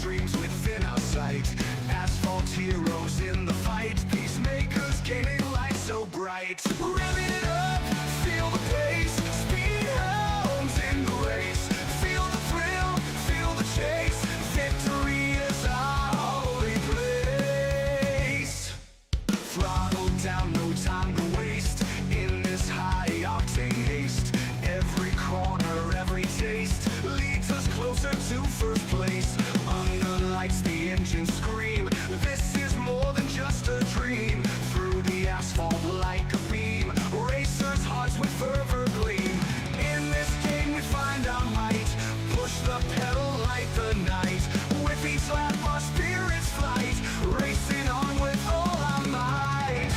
dreams within our sight. Asphalt heroes in the fight, peacemakers gaining light so bright. Revving it up, feel the pace, speed hounds in the race. Feel the thrill, feel the chase, victory is our holy place. Throttle down, no time to waste, in this high-octane haste. Every corner, every taste, leads us closer to first place. Under lights, the engines scream, this is more than just a dream. Through the asphalt like a beam, racers' hearts with fervor gleam. In this game we find our might, push the pedal like the night. With each lap our spirits flight, racing on with all our might.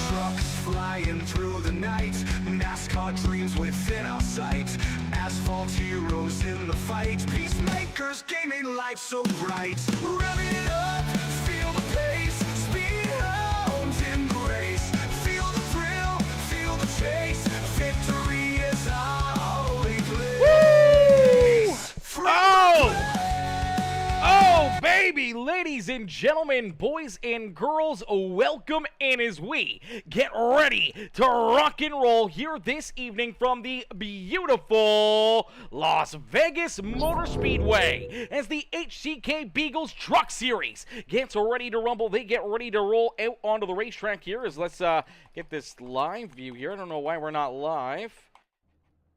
Trucks flying through the night, NASCAR dreams within our sight. Asphalt heroes in the fight, peacemakers gaining life so bright. Revving it up, feel the pace, speed hounds in the race. Feel the thrill, feel the chase, victory is our holy place. Oh! Oh, baby, ladies and gentlemen, boys and girls, welcome in as we get ready to rock and roll here this evening from the beautiful Las Vegas Motor Speedway as the HCK Beagles Truck Series gets ready to rumble. They get ready to roll out onto the racetrack here. Let's get this live view here. I don't know why we're not live.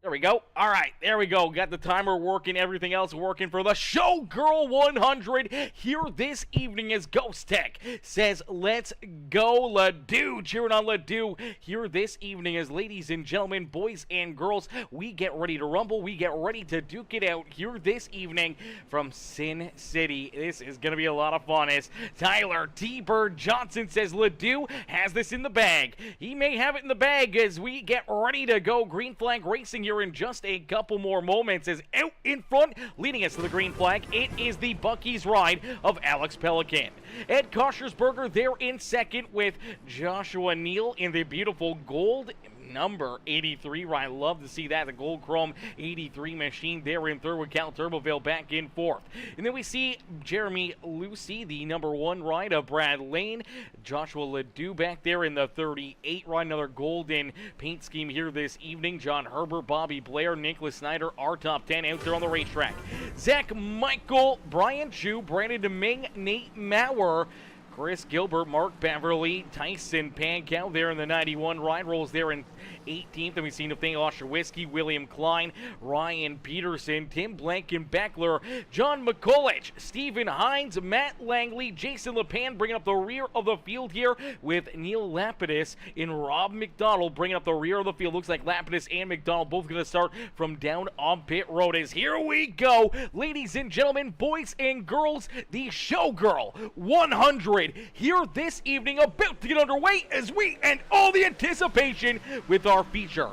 There we go. All right, there we go. Got the timer working, everything else working for the Showgirl 100 here this evening as Ghost Tech says, let's go, Ledoux. Cheering on Ledoux here this evening as, ladies and gentlemen, boys and girls, we get ready to rumble. We get ready to duke it out here this evening from Sin City. This is going to be a lot of fun as Tyler T-Bird Johnson says Ledoux has this in the bag. He may have it in the bag as we get ready to go. Green flag racing here in just a couple more moments as out in front, leading us to the green flag, it is the Bucky's ride of Alex Pelican. Ed Koschersberger there in second with Joshua Neal in the beautiful gold number 83. I love to see that, the gold chrome 83 machine there in third with Cal Turboville back in fourth. And then we see Jeremy Lucy, the number 1 ride of Brad Lane. Joshua Ledoux back there in the 38 ride, another golden paint scheme here this evening. John Herbert, Bobby Blair, Nicholas Snyder, our top 10 out there on the racetrack. Zach Michael, Brian Chu, Brandon Deming, Nate Maurer, Chris Gilbert, Mark Beverly, Tyson Pankow there in the 91. Ryan rolls there in 18th. And we've seen Nathaniel Osherwisky, William Klein, Ryan Peterson, Tim Blankenbeckler, John McCullich, Stephen Hines, Matt Langley, Jason LePan bringing up the rear of the field here with Neil Lapidus and Rob McDonald bringing up the rear of the field. Looks like Lapidus and McDonald both going to start from down on pit road. As here we go, ladies and gentlemen, boys and girls, the Showgirl 100 here this evening, about to get underway as we end all the anticipation with our feature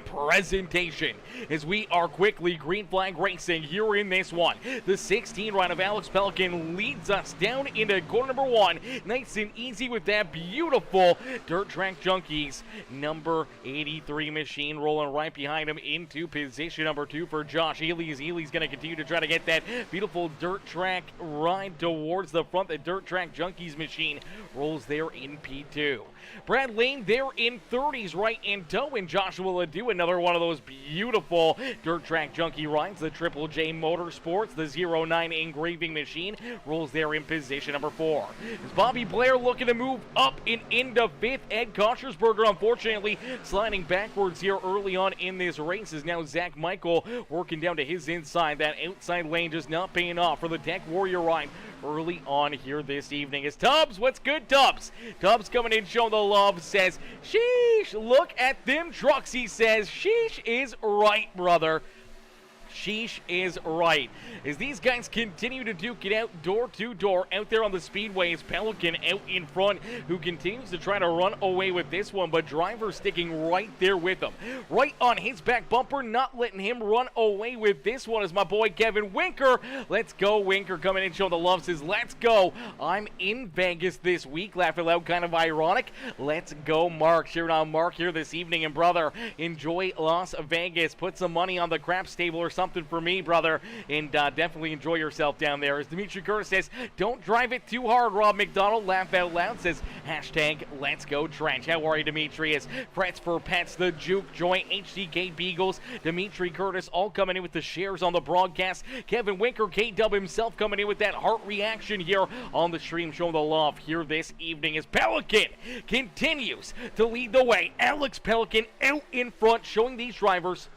presentation as we are quickly green flag racing here in this one. The 16 ride of Alex Pelican leads us down into corner number 1. Nice and easy with that beautiful Dirt Track Junkies number 83 machine rolling right behind him into position number 2 for Josh Ely. Ely's going to continue to try to get that beautiful dirt track ride towards the front. The Dirt Track Junkies machine rolls there in P2. Brad Lane there in 30s right in tow, and Joshua Ledoux, another one of those beautiful Dirt Track Junkie rides. The Triple J Motorsports, the 09 engraving machine, rolls there in position number 4. As Bobby Blair looking to move up and into 5th. Ed Koschersberger, unfortunately, sliding backwards here early on in this race, is now Zach Michael working down to his inside. That outside lane just not paying off for the Tech Warrior ride early on here this evening. Is Tubbs, what's good, Tubbs? Tubbs coming in showing the love, says, sheesh, look at them trucks, he says. Sheesh is right, brother. Sheesh is right. As these guys continue to duke it out door to door out there on the Speedway, is Pelican out in front, who continues to try to run away with this one, but Driver sticking right there with him. Right on his back bumper, not letting him run away with this one is my boy Kevin Winker. Let's go, Winker coming in, showing the love, says, let's go. I'm in Vegas this week. Laugh out loud, kind of ironic. Let's go, Mark. Cheering on Mark here this evening. And brother, enjoy Las Vegas. Put some money on the craps table or something for me, brother, and definitely enjoy yourself down there. As Dimitri Curtis says, don't drive it too hard. Rob McDonald, laugh out loud, says, hashtag let's go Trench. How are you, Dimitri? As Frets for Pets, the Juke Joint, HCK Beagles, Dimitri Curtis all coming in with the shares on the broadcast. Kevin Winker, K-Dub himself coming in with that heart reaction here on the stream, showing the love here this evening as Pelican continues to lead the way. Alex Pelican out in front, showing these drivers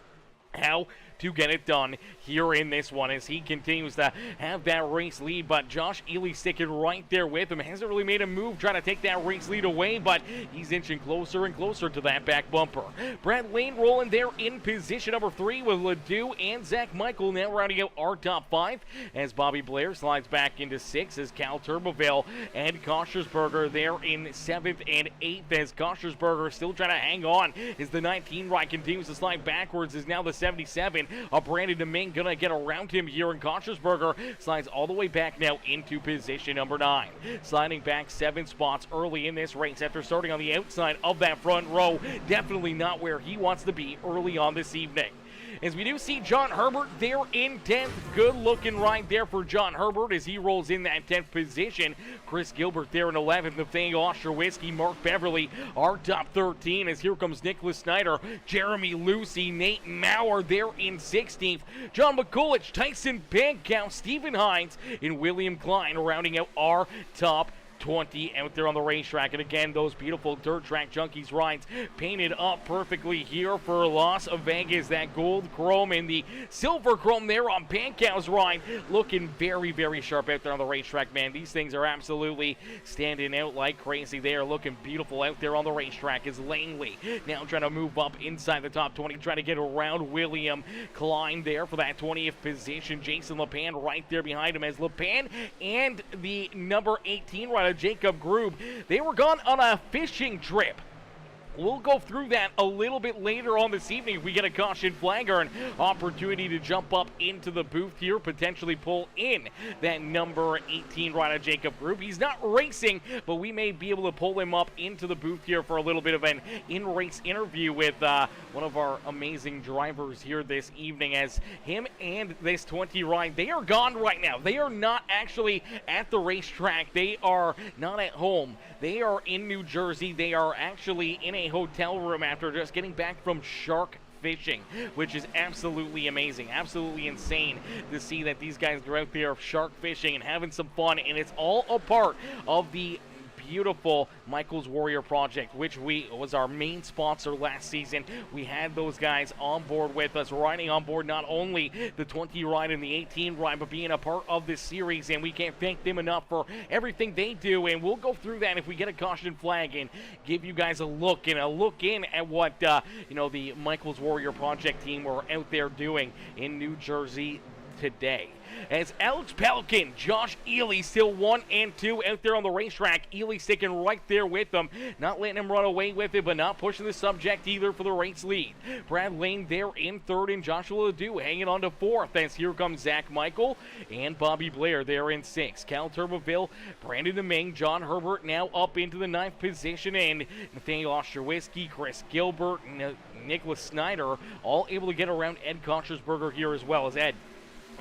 how to get it done here in this one as he continues to have that race lead, but Josh Ely sticking right there with him. Hasn't really made a move trying to take that race lead away, but he's inching closer and closer to that back bumper. Brad Lane rolling there in position number 3 with Ledoux and Zach Michael now rounding out our top 5 as Bobby Blair slides back into 6 as Cal Turbeville and Koshersberger there in 7th and 8th as Koshersberger still trying to hang on as the 19 ride continues to slide backwards is now the 77. Brandon Domingue gonna get around him here, and Koshersberger slides all the way back now into position number 9. Sliding back 7 spots early in this race after starting on the outside of that front row. Definitely not where he wants to be early on this evening. As we do see John Herbert there in 10th. Good looking ride there for John Herbert as he rolls in that 10th position. Chris Gilbert there in 11th. Nathaniel Ostrowitzki, Mark Beverly, our top 13 as here comes Nicholas Snyder, Jeremy Lucy, Nate Maurer there in 16th. John McCullich, Tyson Pankow, Stephen Hines, and William Klein rounding out our top 20 out there on the racetrack. And again, those beautiful Dirt Track Junkies rides painted up perfectly here for Las Vegas. That gold chrome and the silver chrome there on Pankow's ride looking very, very sharp out there on the racetrack, man. These things are absolutely standing out like crazy. They are looking beautiful out there on the racetrack as Langley now trying to move up inside the top 20, trying to get around William Klein there for that 20th position. Jason LePan right there behind him as LePan and the number 18 rider Jacob Grube, they were gone on a fishing trip. We'll go through that a little bit later on this evening if we get a caution flag or an opportunity to jump up into the booth here, potentially pull in that number 18 rider Jacob Group. He's not racing, but we may be able to pull him up into the booth here for a little bit of an in-race interview with one of our amazing drivers here this evening as him and this 20 ride, they are gone right now. They are not actually at the racetrack. They are not at home. They are in New Jersey. They are actually in a hotel room after just getting back from shark fishing, which is absolutely amazing, absolutely insane to see that these guys are out there shark fishing and having some fun, and it's all a part of the beautiful Michael's Warrior Project, which was our main sponsor last season. We had those guys on board with us, riding on board not only the 20 ride and the 18 ride, but being a part of this series, and we can't thank them enough for everything they do. And we'll go through that if we get a caution flag and give you guys a look in at what the Michael's Warrior Project team were out there doing in New Jersey today. As Alex Pelican, Josh Ely still 1 and 2 out there on the racetrack. Ely sticking right there with them, not letting him run away with it, but not pushing the subject either for the race lead. Brad Lane there in 3rd, and Joshua Ledoux hanging on to 4th as here comes Zach Michael and Bobby Blair there in 6th. Cal Turbeville, Brandon Domingue, John Herbert now up into the 9th position, and Nathaniel Ostrowitzki, Chris Gilbert, Nicholas Snyder all able to get around Ed Koshersberger here as well as Ed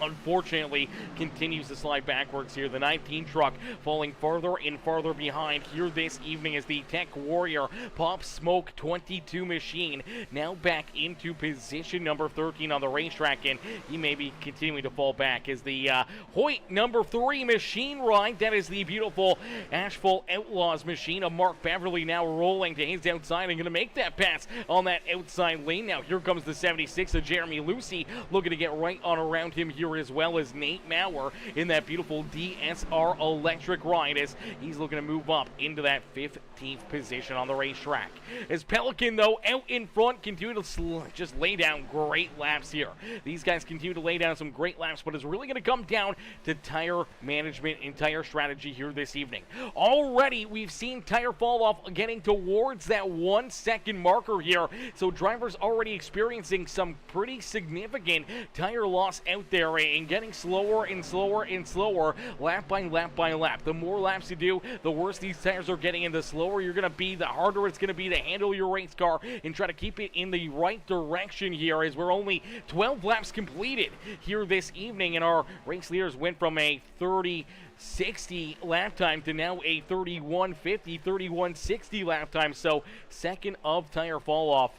unfortunately continues to slide backwards here. The 19 truck falling farther and farther behind here this evening as the Tech Warrior Pop Smoke 22 machine now back into position number 13 on the racetrack, and he may be continuing to fall back as the Hoyt number 3 machine ride. That is the beautiful Asheville Outlaws machine of Mark Beverly now rolling to his outside and going to make that pass on that outside lane. Now here comes the 76 of Jeremy Lucy looking to get right on around him here, as well as Nate Maurer in that beautiful DSR electric ride as he's looking to move up into that 15th 19th position on the racetrack. As Pelican, though, out in front, continue to just lay down great laps here. These guys continue to lay down some great laps, but it's really going to come down to tire management and tire strategy here this evening. Already, we've seen tire fall off getting towards that 1 second marker here, so drivers already experiencing some pretty significant tire loss out there and getting slower and slower and slower, lap by lap by lap. The more laps you do, the worse these tires are getting, and the slower you're going to be, the harder it's going to be to handle your race car and try to keep it in the right direction here, as we're only 12 laps completed here this evening, and our race leaders went from a 30-60 lap time to now a 31-50, 31-60 lap time. So second of tire fall off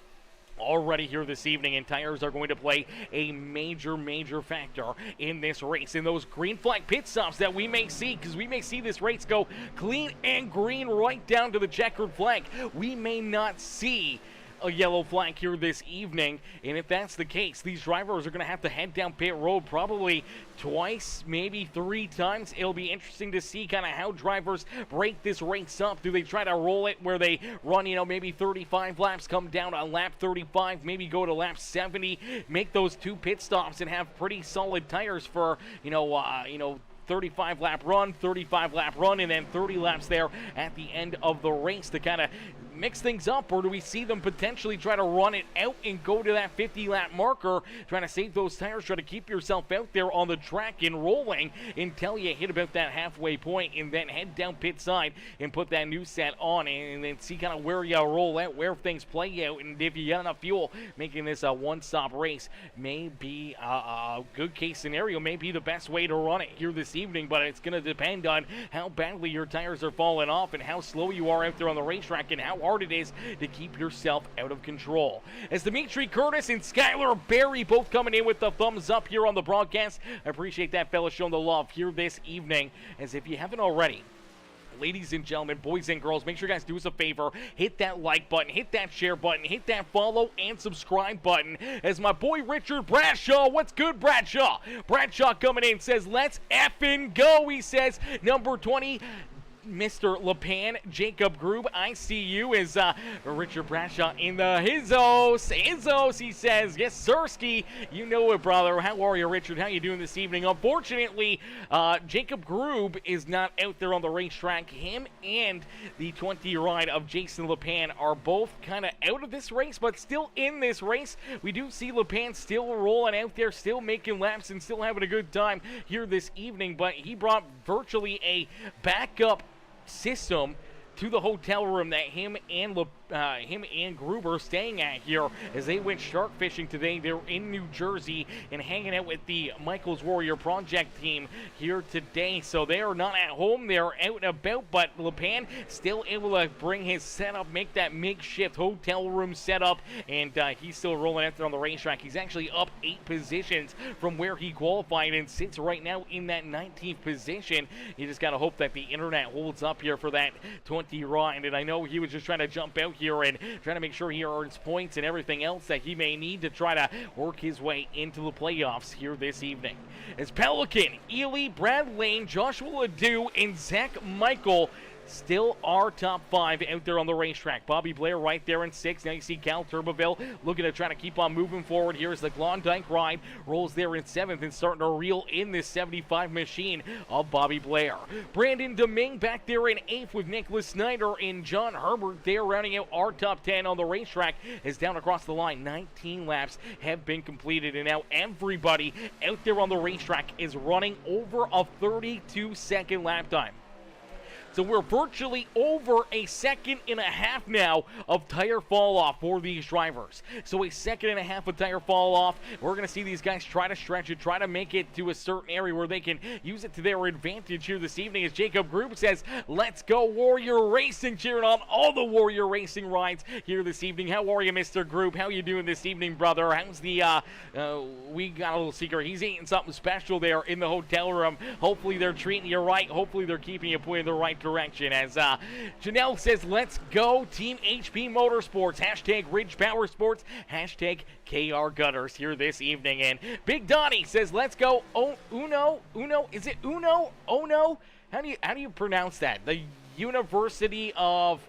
already here this evening, and tires are going to play a major factor in this race. In those green flag pit stops that we may see, because we may see this race go clean and green right down to the checkered flag. We may not see a yellow flag here this evening, and if that's the case, these drivers are going to have to head down pit road probably twice, maybe 3 times. It'll be interesting to see kind of how drivers break this race up. Do they try to roll it where they run, maybe 35 laps, come down on lap 35, maybe go to lap 70, make those 2 pit stops and have pretty solid tires for 35 lap run, 35 lap run, and then 30 laps there at the end of the race to kind of mix things up? Or do we see them potentially try to run it out and go to that 50 lap marker, trying to save those tires, try to keep yourself out there on the track and rolling until you hit about that halfway point, and then head down pit side and put that new set on, and then see kind of where you roll out, where things play out, and if you got enough fuel, making this a one-stop race may be a good case scenario, may be the best way to run it here this evening, but it's going to depend on how badly your tires are falling off and how slow you are out there on the racetrack and how hard it is to keep yourself out of control. As Dimitri Curtis and Skylar Berry both coming in with the thumbs up here on the broadcast. I appreciate that, fella, showing the love here this evening. As if you haven't already, ladies and gentlemen, boys and girls, make sure you guys do us a favor. Hit that like button, hit that share button, hit that follow and subscribe button. As my boy Richard Bradshaw, what's good, Bradshaw? Bradshaw coming in, says, let's effing go, he says. Number 20, Mr. LePan, Jacob Grube, I see you, is Richard Bradshaw in the Hizzos, he says, yes, Sirski, you know it, brother. How are you, Richard? How you doing this evening? Unfortunately, Jacob Grube is not out there on the racetrack. Him and the 20 ride of Jason LePan are both kind of out of this race, but still in this race. We do see LePan still rolling out there, still making laps, and still having a good time here this evening, but he brought virtually a backup system to the hotel room that him and Gruber staying at here as they went shark fishing today. They're in New Jersey and hanging out with the Michaels Warrior Project team here today. So they are not at home. They're out and about, but LePan still able to bring his setup, make that makeshift hotel room setup, and he's still rolling out there on the racetrack. He's actually up 8 positions from where he qualified and sits right now in that 19th position. You just got to hope that the internet holds up here for that 20 ride, and I know he was just trying to jump out here and trying to make sure he earns points and everything else that he may need to try to work his way into the playoffs here this evening. As Pelican, Ely, Brad Lane, Joshua Ledoux, and Zach Michael still are top 5 out there on the racetrack. Bobby Blair right there in 6th. Now you see Cal Turbeville looking to try to keep on moving forward here as the Klondike ride rolls there in 7th and starting to reel in this 75 machine of Bobby Blair. Brandon Deming back there in 8th with Nicholas Snyder and John Herbert there rounding out our top 10 on the racetrack. As down across the line, 19 laps have been completed, and now everybody out there on the racetrack is running over a 32-second lap time. So we're virtually over a 1.5 seconds now of tire fall off for these drivers. So a 1.5 seconds of tire fall off. We're going to see these guys try to stretch it, try to make it to a certain area where they can use it to their advantage here this evening. As Jacob Group says, let's go Warrior Racing, cheering on all the Warrior Racing rides here this evening. How are you, Mr. Group? How you doing this evening, brother? How's the, we got a little secret. He's eating something special there in the hotel room. Hopefully they're treating you right. Hopefully they're keeping you pointed in the right direction. As Janelle says, let's go Team HP Motorsports, hashtag Ridge Powersports, hashtag KR Gutters here this evening. And Big Donnie says, let's go Uno, is it Uno? Oh no, how do you pronounce that? The University of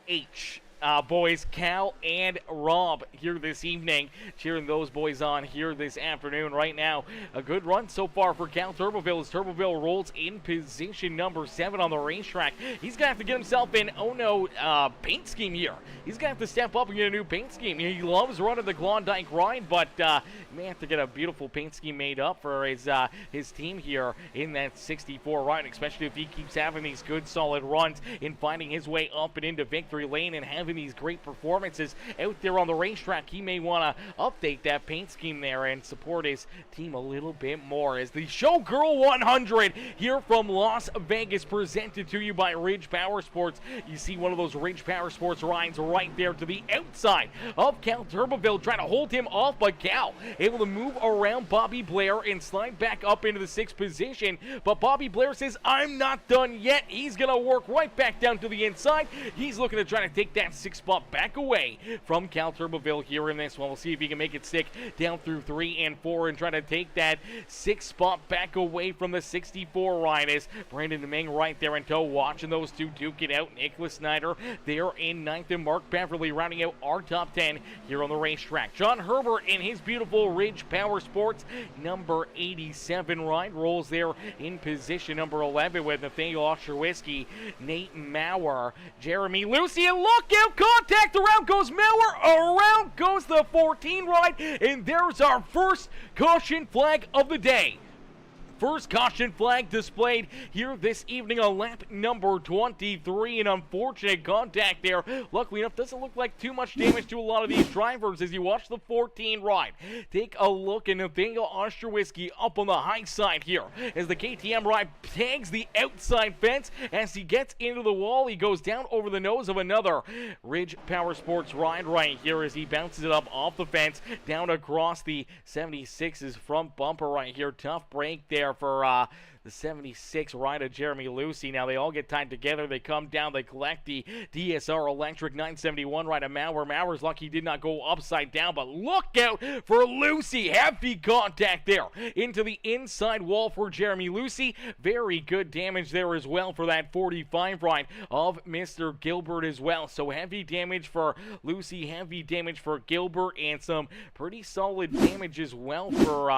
H. Boys, Cal and Rob here this evening, cheering those boys on here this afternoon. Right now, a good run so far for Cal Turboville as Turboville rolls in position number 7 on the racetrack. He's going to have to get himself an paint scheme here. He's going to have to step up and get a new paint scheme. He loves running the Klondike ride, but he may have to get a beautiful paint scheme made up for his team here in that 64 ride, especially if he keeps having these good solid runs in finding his way up and into victory lane and having these great performances out there on the racetrack. He may want to update that paint scheme there and support his team a little bit more as the Showgirl 100 here from Las Vegas, presented to you by Ridge Powersports. You see one of those Ridge Powersports rides right there to the outside of Cal Turboville, trying to hold him off, but Cal able to move around Bobby Blair and slide back up into the 6th position. But Bobby Blair says, I'm not done yet. He's going to work right back down to the inside. He's looking to try to take that 6th spot back away from Cal Turboville here in this one. We'll see if he can make it stick down through 3 and 4 and try to take that 6th spot back away from the 64 ride as Brandon Deming right there in tow, watching those two duke it out. Nicholas Snyder there in 9th and Mark Beverly rounding out our top 10 here on the racetrack. John Herbert in his beautiful Ridge Powersports number 87 ride rolls there in position number 11 with Nathaniel Osherwisky, Nate Maurer, Jeremy Lucy, and look out, contact, around goes Maurer, around goes the 14 ride, and there's our first caution flag of the day. First caution flag displayed here this evening on lap number 23. An unfortunate contact there. Luckily enough, doesn't look like too much damage to a lot of these drivers as you watch the 14 ride. Take a look at Nathaniel Osherwisky up on the high side here as the KTM ride tags the outside fence. As he gets into the wall, he goes down over the nose of another Ridge Powersports ride right here as he bounces it up off the fence down across the 76's front bumper right here. Tough break there for the 76 ride of Jeremy Lucy. Now they all get tied together. They come down. They collect the DSR Electric 971 ride of Maurer. Maurer's lucky he did not go upside down, but look out for Lucy. Heavy contact there into the inside wall for Jeremy Lucy. Very good damage there as well for that 45 ride of Mr. Gilbert as well. So heavy damage for Lucy, heavy damage for Gilbert, and some pretty solid damage as well for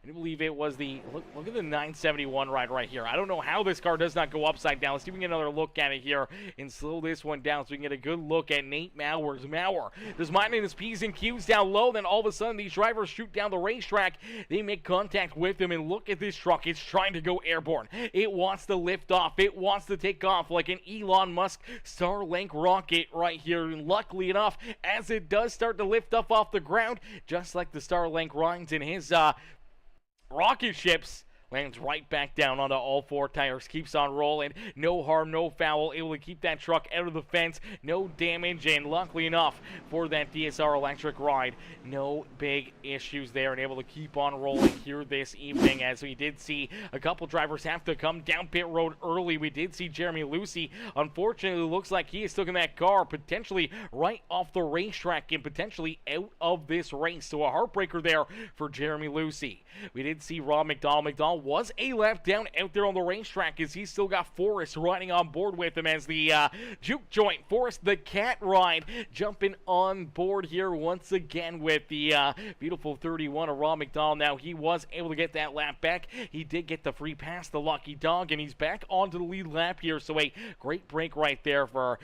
I do believe it was the, look at the 971 ride right here. I don't know how this car does not go upside down. Let's see if we can get another look at it here and slow this one down so we can get a good look at Nate Maurer's. Maurer does minding his P's and Q's down low. Then all of a sudden these drivers shoot down the racetrack. They make contact with him, and look at this truck. It's trying to go airborne. It wants to lift off. It wants to take off like an Elon Musk Starlink rocket right here. And luckily enough, as it does start to lift up off the ground, just like the Starlink rides in his rocket ships, lands right back down onto all 4 tires, keeps on rolling, no harm, no foul, able to keep that truck out of the fence, no damage, and luckily enough for that DSR Electric ride, no big issues there, and able to keep on rolling here this evening, as we did see a couple drivers have to come down pit road early. We did see Jeremy Lucy, unfortunately, looks like he is stuck in that car, potentially right off the racetrack and potentially out of this race, so a heartbreaker there for Jeremy Lucy. We did see Rob McDonald. McDonald was a lap down out there on the racetrack as he's still got Forrest riding on board with him as the juke joint. Forrest the cat ride jumping on board here once again with the beautiful 31 of Rob McDonald. Now he was able to get that lap back. He did get the free pass, the lucky dog, and he's back onto the lead lap here. So a great break right there for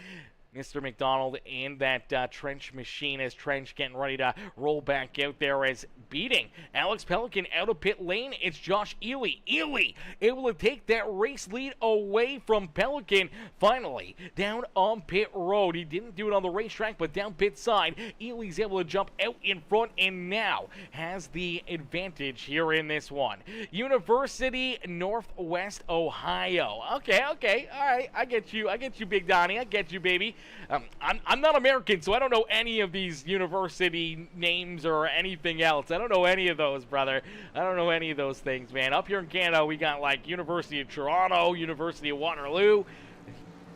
Mr. McDonald and that Trench machine as Trench getting ready to roll back out there as beating Alex Pelican out of pit lane. It's Josh Ely. Ely able to take that race lead away from Pelican. Finally, down on pit road. He didn't do it on the racetrack, but down pit side, Ely's able to jump out in front and now has the advantage here in this one. University, Northwest Ohio. Okay, all right. I get you, Big Donnie. I get you, baby. I'm not American, so I don't know any of these university names or anything else. I don't know any of those, brother. I don't know any of those things, man. Up here in Canada, we got like University of Toronto, University of Waterloo.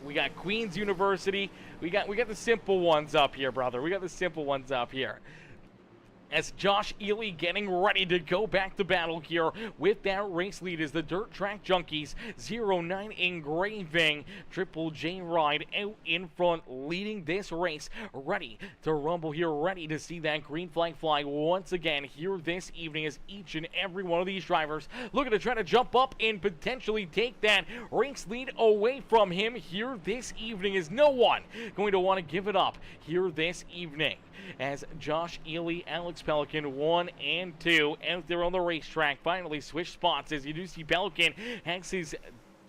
We got Queen's University. We got the simple ones up here, brother. We got the simple ones up here. as Josh Ely getting ready to go back to battle here with that race lead as the Dirt Track Junkies 09 Engraving Triple J Ride out in front, leading this race, ready to rumble here, ready to see that green flag fly once again here this evening as each and every one of these drivers looking to try to jump up and potentially take that race lead away from him here this evening, is no one going to want to give it up here this evening as Josh Ely, Alex Pelican 1 and 2 out there on the racetrack finally switch spots as you do see Pelican has his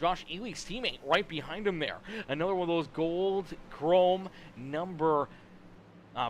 Josh Ely's teammate right behind him there. Another one of those gold chrome number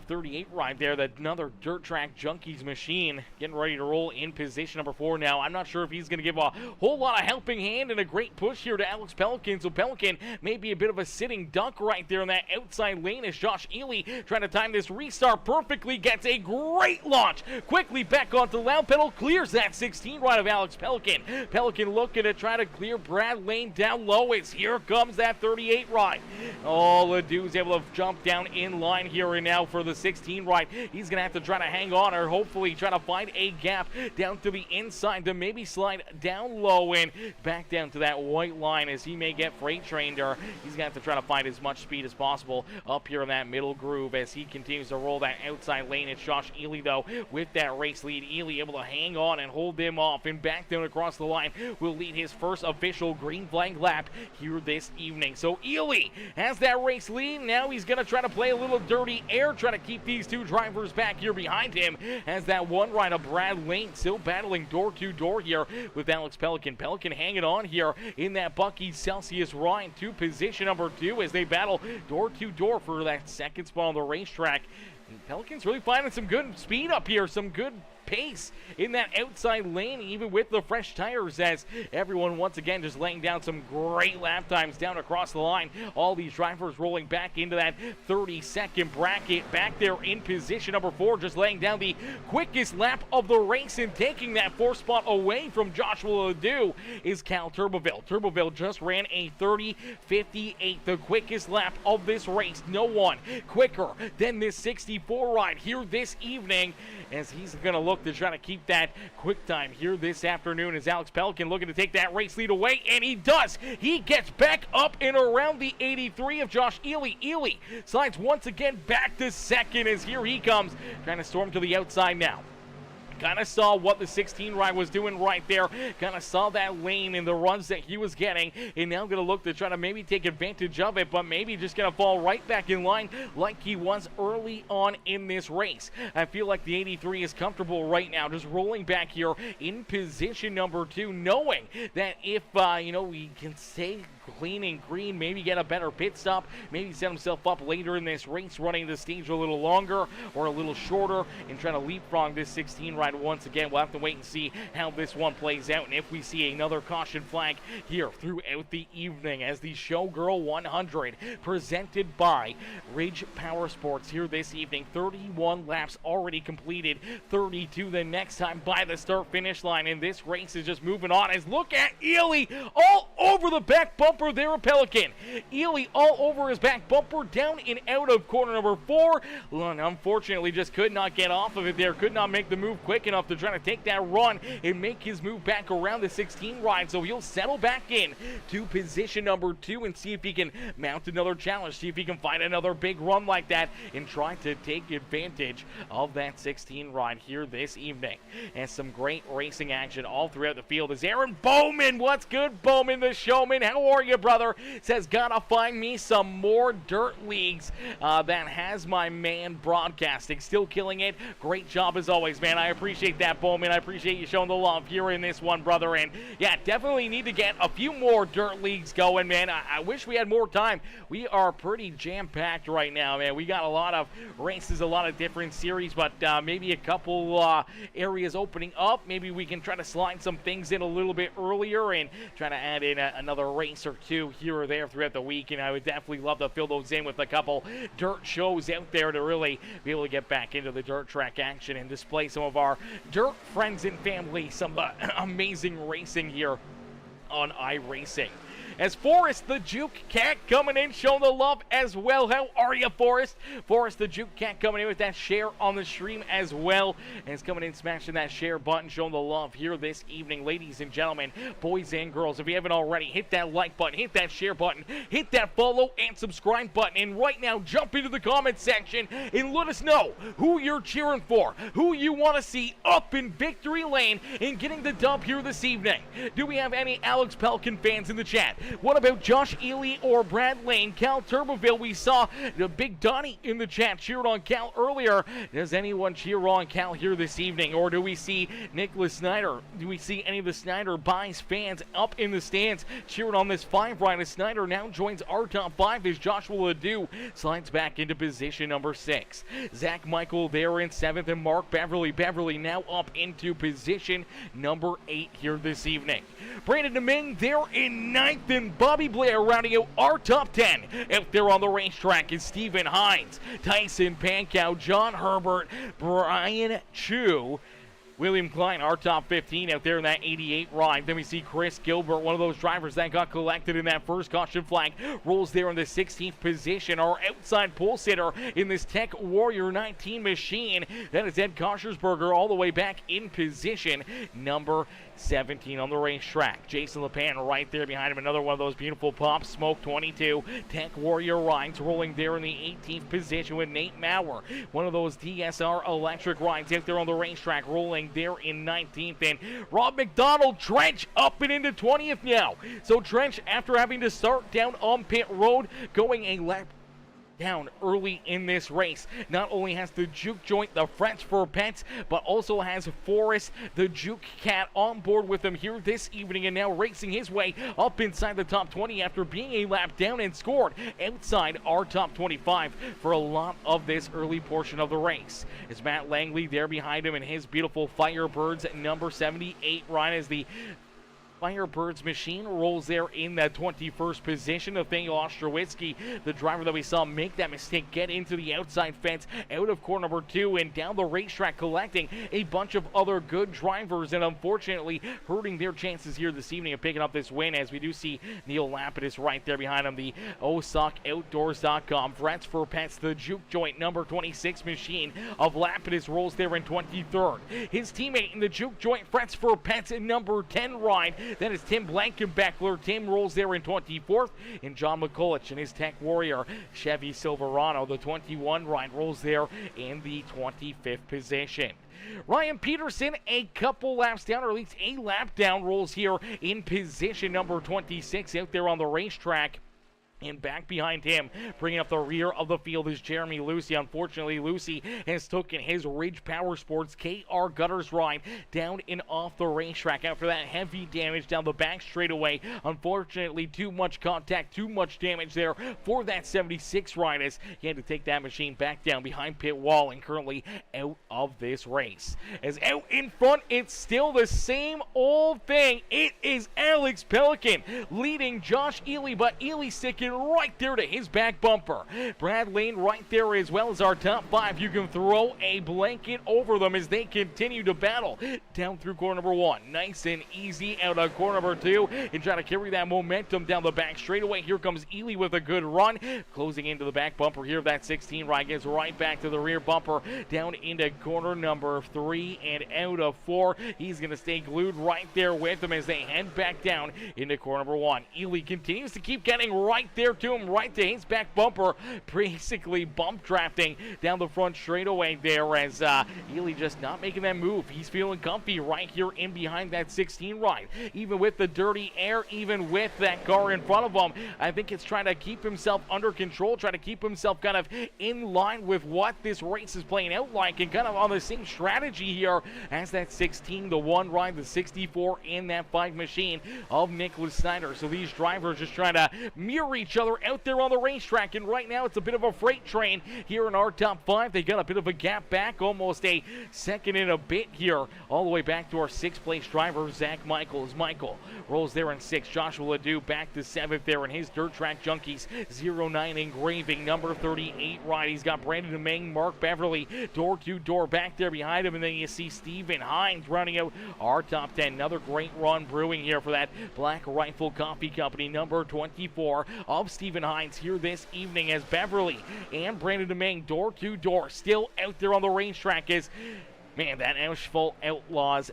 38 right there. That another Dirt Track Junkies machine getting ready to roll in position number 4 now. I'm not sure if he's going to give a whole lot of helping hand and a great push here to Alex Pelican. So Pelican may be a bit of a sitting duck right there in that outside lane as Josh Ely trying to time this restart perfectly. Gets a great launch. Quickly back onto loud pedal. Clears that 16 right of Alex Pelican. Pelican looking to try to clear Brad Lane down low as here comes that 38 ride. Oh, Ledoux able to jump down in line here and now for the 16 right. He's going to have to try to hang on or hopefully try to find a gap down to the inside to maybe slide down low and back down to that white line as he may get freight trained, or he's going to have to try to find as much speed as possible up here in that middle groove as he continues to roll that outside lane. It's Josh Ely though with that race lead. Ely able to hang on and hold them off and back down across the line will lead his first official green flag lap here this evening. So Ely has that race lead. Now he's going to try to play a little dirty air, try to keep these two drivers back here behind him as that one ride of Brad Lane still battling door to door here with Alex Pelican. Pelican hanging on here in that Bucky Celsius ride to position number 2 as they battle door to door for that second spot on the racetrack. And Pelican's really finding some good speed up here, some good pace in that outside lane even with the fresh tires as everyone once again just laying down some great lap times down across the line. All these drivers rolling back into that 30-second bracket back there in position number 4, just laying down the quickest lap of the race and taking that 4th spot away from Joshua Ledoux is Cal Turboville. Turboville just ran a 30:58, the quickest lap of this race. No one quicker than this 64 ride here this evening as he's going to look to try to keep that quick time here this afternoon as Alex Pelican looking to take that race lead away, and he does. He gets back up and around the 83 of Josh Ely. Ely slides once again back to second as here he comes trying to storm to the outside now. Kind of saw what the 16 ride was doing right there. Kind of saw that lane and the runs that he was getting. And now going to look to try to maybe take advantage of it, but maybe just going to fall right back in line like he was early on in this race. I feel like the 83 is comfortable right now, just rolling back here in position number 2, knowing that if, we can stay clean and green, maybe get a better pit stop, maybe set himself up later in this race, running the stage a little longer or a little shorter and trying to leapfrog this 16 ride once again. We'll have to wait and see how this one plays out and if we see another caution flag here throughout the evening as the Showgirl 100 presented by Ridge Powersports here this evening. 31 laps already completed, 32 the next time by the start finish line, and this race is just moving on as look at Ely all over the back bumper there of Pelican. Ely all over his back bumper down and out of corner number 4. Unfortunately just could not get off of it there, could not make the move quick enough to try to take that run and make his move back around the 16 ride. So he'll settle back in to position number 2 and see if he can mount another challenge, see if he can find another big run like that and try to take advantage of that 16 ride here this evening. And some great racing action all throughout the field as Aaron Bowman, what's good Bowman the showman, how are you brother, says gotta find me some more dirt leagues. That has my man broadcasting, still killing it. Great job as always, man. I appreciate that, Bowman. I appreciate you showing the love here in this one, brother. And yeah, definitely need to get a few more dirt leagues going, man. I wish we had more time. We are pretty jam-packed right now, man. We got a lot of races, a lot of different series, but maybe a couple areas opening up. Maybe we can try to slide some things in a little bit earlier and try to add in another race or two here or there throughout the week. And I would definitely love to fill those in with a couple dirt shows out there to really be able to get back into the dirt track action and display some of our dirt friends and family some amazing racing here on iRacing. as Forrest the Juke Cat coming in, showing the love as well. How are you, Forrest? Forrest the Juke Cat coming in with that share on the stream as well, and it's coming in smashing that share button, showing the love here this evening. Ladies and gentlemen, boys and girls, if you haven't already, hit that like button, hit that share button, hit that follow and subscribe button, and right now jump into the comment section and let us know who you're cheering for, who you want to see up in victory lane and getting the dub here this evening. Do we have any Alex Pelican fans in the chat? What about Josh Ely or Brad Lane? Cal Turboville, we saw the Big Donnie in the chat cheered on Cal earlier. Does anyone cheer on Cal here this evening? Or do we see Nicholas Snyder? Do we see any of the Snyder Buys fans up in the stands cheering on this 5 ride as Snyder now joins our top 5 as Joshua Ledoux slides back into position number 6. Zach Michael there in 7th, and Mark Beverly now up into position number 8 here this evening. Brandon Deming there in 9th, and Bobby Blair rounding out our top 10. Out there on the racetrack is Stephen Hines, Tyson Pankow, John Herbert, Brian Chu, William Klein, our top 15 out there in that 88 ride. Then we see Chris Gilbert, one of those drivers that got collected in that first caution flag, rolls there in the 16th position. Our outside pole sitter in this Tech Warrior 19 machine, that is Ed Koshersberger, all the way back in position number 17 on the racetrack. Jason LePan right there behind him, another one of those beautiful Pop Smoke 22 Tech Warrior rides, rolling there in the 18th position with Nate Maurer, one of those DSR electric rides out there on the racetrack, rolling there in 19th. And Rob McDonald, Trench up and into 20th now. So Trench, after having to start down on pit road, going a lap down early in this race, not only has the Juke Joint, the Friends for Pets, but also has Forrest the Juke Cat on board with him here this evening, and now racing his way up inside the top 20 after being a lap down and scored outside our top 25 for a lot of this early portion of the race. It's Matt Langley there behind him and his beautiful Firebirds number 78 ride as the Firebirds machine rolls there in the 21st position. Nathaniel Ostrowitzki, the driver that we saw make that mistake, get into the outside fence out of corner number 2 and down the racetrack, collecting a bunch of other good drivers and unfortunately hurting their chances here this evening of picking up this win, as we do see Neil Lapidus right there behind him, the OSOCOutdoors.com Friends for Pets, the Juke Joint number 26 machine of Lapidus rolls there in 23rd. His teammate in the Juke Joint Friends for Pets number 10 ride, that is Tim Blankenbeckler. Tim rolls there in 24th, and John McCulloch and his Tech Warrior Chevy Silverado, the 21 ride, rolls there in the 25th position. Ryan Peterson, a couple laps down, or at least a lap down, rolls here in position number 26 out there on the racetrack. And back behind him, bringing up the rear of the field, is Jeremy Lucy. Unfortunately, Lucy has taken his Ridge Powersports KR Gutters ride down and off the racetrack after that heavy damage down the back straightaway. Unfortunately, too much contact, too much damage there for that 76 ride, as he had to take that machine back down behind pit wall and currently out of this race. As out in front, it's still the same old thing. It is Alex Pelican leading Josh Ely, but Ely sticking right there to his back bumper. Brad Lane right there as well as our top 5. You can throw a blanket over them as they continue to battle down through corner number 1. Nice and easy out of corner number 2 and try to carry that momentum down the back straightaway. Here comes Ely with a good run, closing into the back bumper here. That 16 ride gets right back to the rear bumper down into corner number 3 and out of 4. He's going to stay glued right there with them as they head back down into corner number 1. Ely continues to keep getting right there to him, right to his back bumper, basically bump drafting down the front straightaway there, as Ely just not making that move. He's feeling comfy right here in behind that 16 ride. Even with the dirty air, even with that car in front of him, I think it's trying to keep himself under control, trying to keep himself kind of in line with what this race is playing out like, and kind of on the same strategy here as that 16, the 1 ride, the 64, and that 5 machine of Nicholas Snyder. So these drivers just trying to mirror each other out there on the racetrack, and right now it's a bit of a freight train here in our top 5. They got a bit of a gap back, almost a second and a bit here, all the way back to our 6th place driver, Zach Michaels. Michael rolls there in 6th. Joshua Ledoux back to 7th there in his Dirt Track Junkies 09 engraving, number 38 ride. He's got Brandon Deming, Mark Beverly, door to door back there behind him, and then you see Stephen Hines rounding out our top 10. Another great run brewing here for that Black Rifle Coffee Company, number 24 of Stephen Hines here this evening, as Beverly and Brandon Deming door to door still out there on the racetrack. As man, that Asphalt Outlaws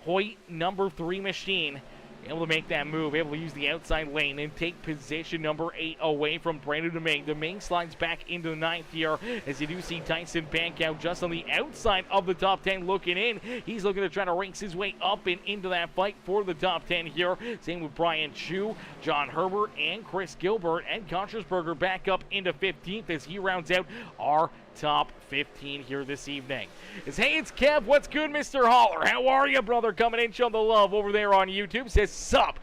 Hoyt number 3 machine able to make that move, able to use the outside lane and take position number 8 away from Brandon Deming. Deming slides back into the 9th here, as you do see Tyson Bankow just on the outside of the top 10 looking in. He's looking to try to race his way up and into that fight for the top 10 here. Same with Brian Chu, John Herbert, and Chris Gilbert, and Kontrasberger back up into 15th as he rounds out our top 15 here this evening. Hey, it's Kev. What's good, Mr. Holler? How are you, brother? Coming in, showing the love over there on YouTube. Says, sup,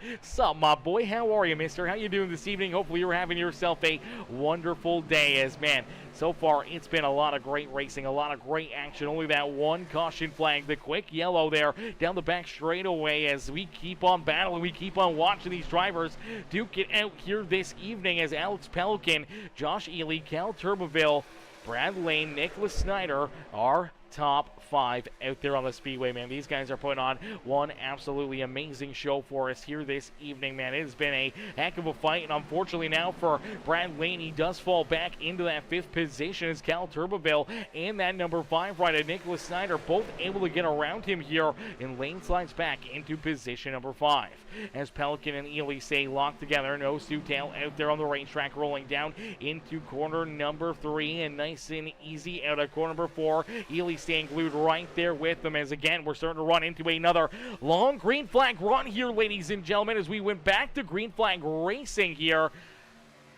my boy. How are you, mister? How you doing this evening? Hopefully you're having yourself a wonderful day, as, man, so far it's been a lot of great racing, a lot of great action. Only that one caution flag, the quick yellow there down the back straightaway, as we keep on battling, we keep on watching these drivers duke it out here this evening, as Alex Pelican, Josh Ely, Cal Turbeville, Brad Lane, Nicholas Snyder are top 5 out there on the Speedway, man. These guys are putting on one absolutely amazing show for us here this evening, man. It has been a heck of a fight, and unfortunately now for Brad Lane, he does fall back into that 5th position, as Cal Turbeville and that number 5 rider, Nicholas Snyder, both able to get around him here, and Lane slides back into position number 5. As Pelican and Ely stay locked together, no Tail out there on the racetrack, rolling down into corner number 3, and nice and easy out of corner number 4. Ely staying glued right there with them, as again we're starting to run into another long green flag run here, ladies and gentlemen, as we went back to green flag racing here.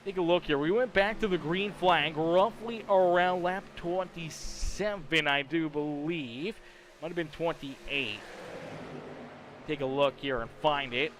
Take a look here. We went back to the green flag roughly around lap 27, I do believe. Might have been 28. Take a look here and find it.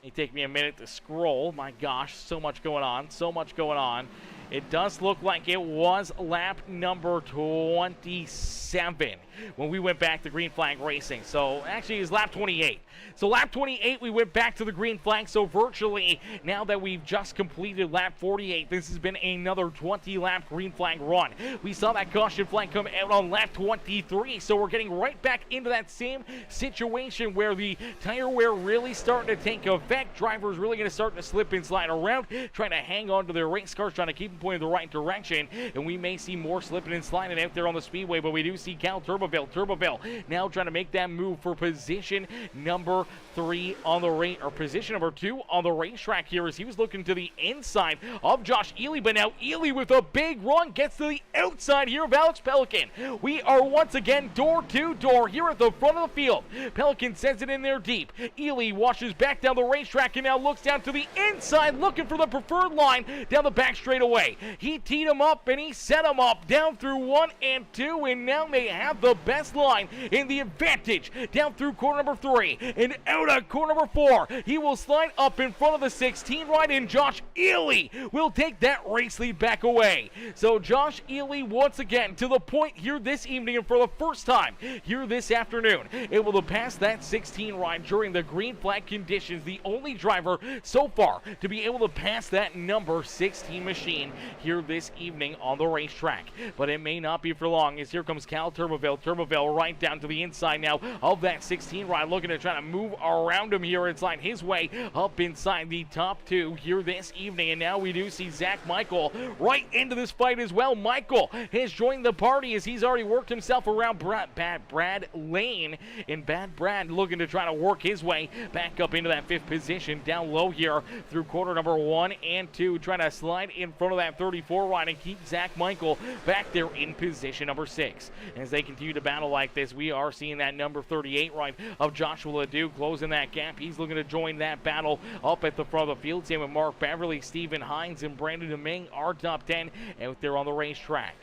It take me a minute to scroll. My gosh, so much going on, so much going on. It does look like it was lap number 27 when we went back to green flag racing. So actually it's lap 28. So lap 28 we went back to the green flag. So virtually now that we've just completed lap 48, this has been another 20 lap green flag run. We saw that caution flag come out on lap 23. So we're getting right back into that same situation where the tire wear really starting to take effect. Drivers really going to start to slip and slide around, trying to hang on to their race cars, trying to keep them pointing in the right direction, and we may see more slipping and sliding out there on the Speedway, but we do see Cal Turbeville now trying to make that move for position number 3 on the position number 2 on the racetrack here, as he was looking to the inside of Josh Ely, but now Ely with a big run gets to the outside here of Alex Pelican. We are once again door to door here at the front of the field. Pelican sends it in there deep. Ely washes back down the racetrack and now looks down to the inside, looking for the preferred line down the back straightaway. He teed him up and he set him up down through 1 and 2, and now they have the best line in the advantage down through corner number 3 and out of corner number 4. He will slide up in front of the 16 right, and Josh Ely will take that race lead back away. So Josh Ely once again to the point here this evening, and for the first time here this afternoon, able to pass that 16 ride during the green flag conditions. The only driver so far to be able to pass that number 16 machine here this evening on the racetrack. But it may not be for long, as here comes Cal Turbeville right down to the inside now of that 16 ride, looking to try to move around him here and slide his way up inside the top 2 here this evening. And now we do see Zach Michael right into this fight as well. Michael has joined the party, as he's already worked himself around Brad Lane, and Bad Brad looking to try to work his way back up into that 5th position down low here through corner number 1 and 2, trying to slide in front of that 34 ride and keep Zach Michael back there in position number 6. As they continue to battle like this, we are seeing that number 38 ride of Joshua Ledoux closing that gap. He's looking to join that battle up at the front of the field. Same with Mark Beverly, Stephen Hines, and Brandon Deming, our top 10 out there on the racetrack.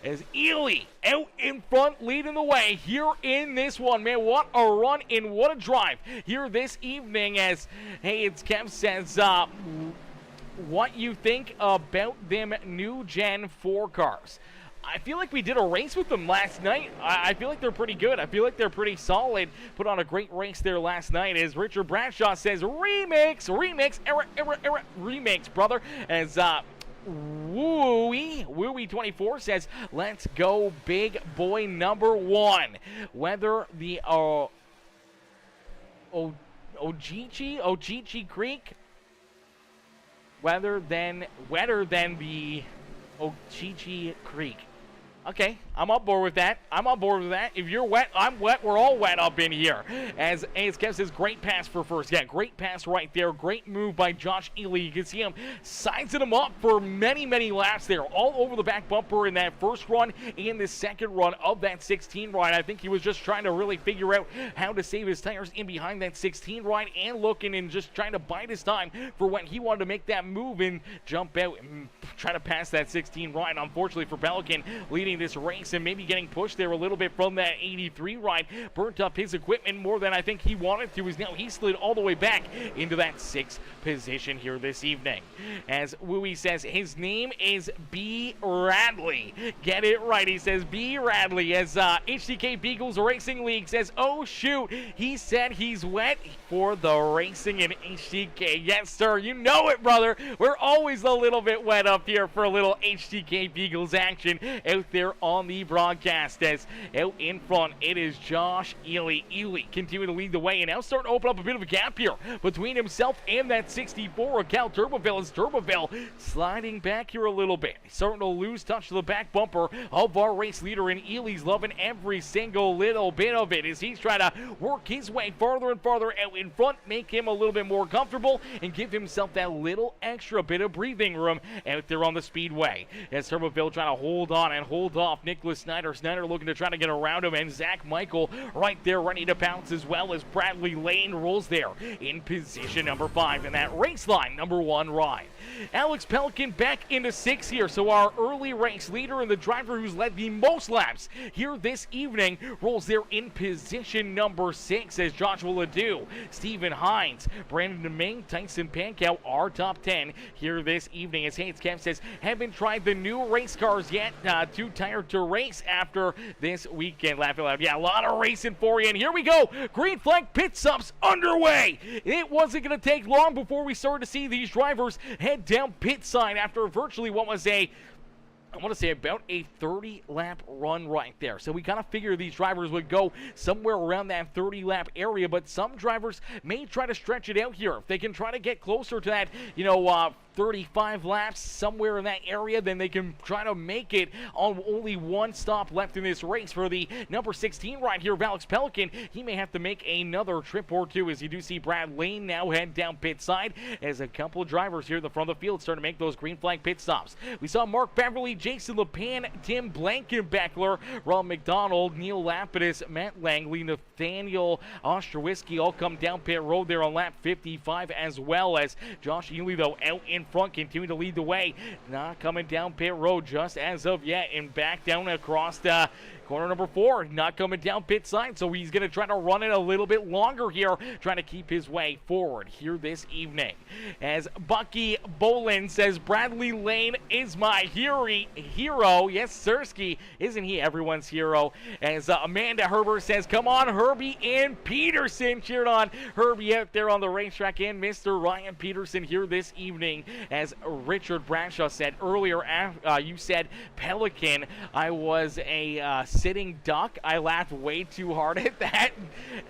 As Ely out in front leading the way here in this one. Man, what a run and what a drive here this evening, as, hey, it's Kev says, what you think about them new Gen 4 cars. I feel like we did a race with them last night. I feel like they're pretty good. I feel like they're pretty solid. Put on a great race there last night. As Richard Bradshaw says, remix, brother. As Wooey24 says, let's go big boy number 1. Whether the Ogeechee Creek, wetter than the Ogeechee Creek. Okay, I'm on board with that. If you're wet, I'm wet. We're all wet up in here. As Kev says, great pass for first. Yeah, great pass right there. Great move by Josh Ely. You can see him sizing him up for many, many laps there. All over the back bumper in that first run and the second run of that 16 ride. I think he was just trying to really figure out how to save his tires in behind that 16 ride and looking and just trying to bide his time for when he wanted to make that move and jump out and try to pass that 16 ride. Unfortunately for Pelican, leading this race and maybe getting pushed there a little bit from that 83 ride, burnt up his equipment more than I think he wanted to, as now he slid all the way back into that 6th position here this evening. As Wooey says, his name is B. Radley. Get it right, he says B. Radley. As HCK Beagles Racing League says, oh shoot, he said he's wet for the racing in HCK. Yes sir, you know it brother. We're always a little bit wet up here for a little HCK Beagles action out there on the broadcast. As out in front, it is Josh Ely. Ely continuing to lead the way and now starting to open up a bit of a gap here between himself and that 64 of Cal Turboville. As Turboville sliding back here a little bit, starting to lose touch of the back bumper of our race leader, and Ely's loving every single little bit of it as he's trying to work his way farther and farther out in front, make him a little bit more comfortable and give himself that little extra bit of breathing room out there on the speedway. As Turboville trying to hold on and hold off Nicholas Snyder. Snyder looking to try to get around him, and Zach Michael right there ready to pounce, as well as Bradley Lane rolls there in position number 5 in that race line number 1 ride. Alex Pelican back into 6 here, so our early race leader and the driver who's led the most laps here this evening rolls there in position number 6 as Joshua Ledoux, Stephen Hines, Brandon Domingue, Tyson Pankow are top 10 here this evening. As Haynes Camp says, haven't tried the new race cars yet, too tired to race after this weekend. Laugh out loud. Yeah, a lot of racing for you, and here we go. Green flag pit stops underway. It wasn't going to take long before we started to see these drivers head down pit side after virtually what was I want to say about a 30-lap run right there. So we kind of figured these drivers would go somewhere around that 30-lap area, but some drivers may try to stretch it out here. If they can try to get closer to that, 35 laps somewhere in that area, then they can try to make it on only one stop left in this race. For the number 16 right here of Alex Pelican, he may have to make another trip or two, as you do see Brad Lane now head down pit side as a couple of drivers here at the front of the field starting to make those green flag pit stops. We saw Mark Beverly, Jason LePan, Tim Blankenbeckler, Rob McDonald, Neil Lapidus, Matt Langley, Nathaniel Ostrowiski all come down pit road there on lap 55, as well as Josh Ely, though, out in front, continuing to lead the way. Not coming down pit road just as of yet, and back down across the corner number 4, not coming down pit side, so he's going to try to run it a little bit longer here, trying to keep his way forward here this evening. As Bucky Bolin says, Bradley Lane is my hero. Yes, Sirski, isn't he everyone's hero? As Amanda Herbert says, come on, Herbie and Peterson. Cheered on Herbie out there on the racetrack, and Mr. Ryan Peterson here this evening. As Richard Bradshaw said earlier, you said Pelican. I was a sitting duck. I laughed way too hard at that.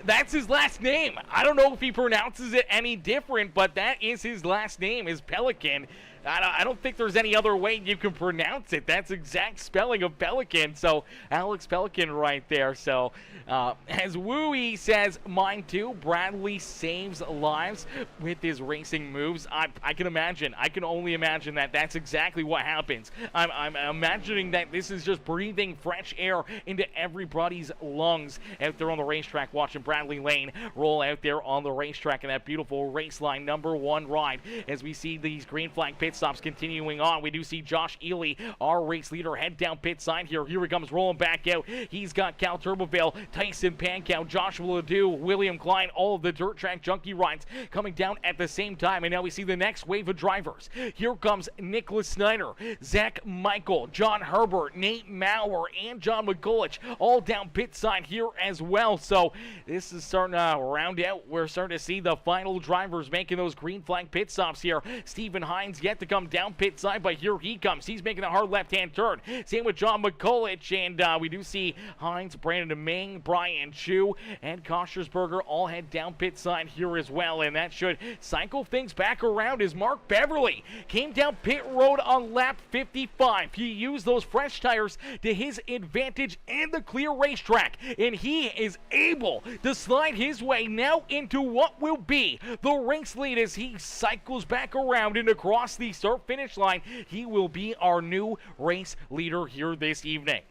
That's his last name. I don't know if he pronounces it any different, but that is his last name, is Pelican. I don't think there's any other way you can pronounce it. That's exact spelling of Pelican. So Alex Pelican right there. So as Wooey says, mine too. Bradley saves lives with his racing moves. I can imagine. I can only imagine that that's exactly what happens. I'm imagining that this is just breathing fresh air into everybody's lungs out there on the racetrack, watching Bradley Lane roll out there on the racetrack in that beautiful race line number 1 ride as we see these green flag pit pit stops continuing on. We do see Josh Ely, our race leader, head down pit side here. Here he comes rolling back out. He's got Cal Turbovale, Tyson Pankow, Joshua Ledoux, William Klein, all of the dirt track junkie rides coming down at the same time. And now we see the next wave of drivers. Here comes Nicholas Snyder, Zach Michael, John Herbert, Nate Maurer, and John McCulloch all down pit side here as well. So this is starting to round out. We're starting to see the final drivers making those green flag pit stops here. Stephen Hines yet to come down pit side, but here he comes. He's making a hard left-hand turn. Same with John McCulloch, and we do see Hines, Brandon Ming, Brian Chu, and Koschersberger all head down pit side here as well, and that should cycle things back around as Mark Beverly came down pit road on lap 55. He used those fresh tires to his advantage and the clear racetrack, and he is able to slide his way now into what will be the race lead as he cycles back around and across the start-finish line. He will be our new race leader here this evening.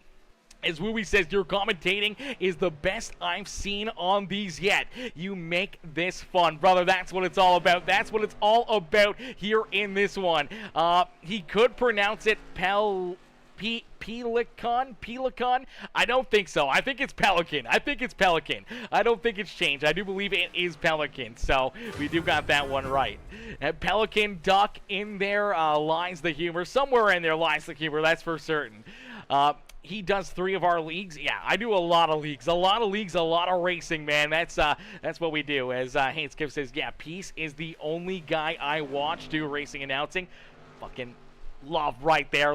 As Wooey says, your commentating is the best I've seen on these yet. You make this fun, brother. That's what it's all about. That's what it's all about here in this one. He could pronounce it Pelican? I don't think so. I think it's Pelican. I don't think it's changed. I do believe it is Pelican. So we do got that one right. And Pelican, duck, in there lies the humor. Somewhere in there lies the humor. That's for certain. He does 3 of our leagues. Yeah, I do a lot of leagues. A lot of racing, man. That's what we do. As Haynes Skip says, yeah, Peace is the only guy I watch do racing announcing. Fucking love right there,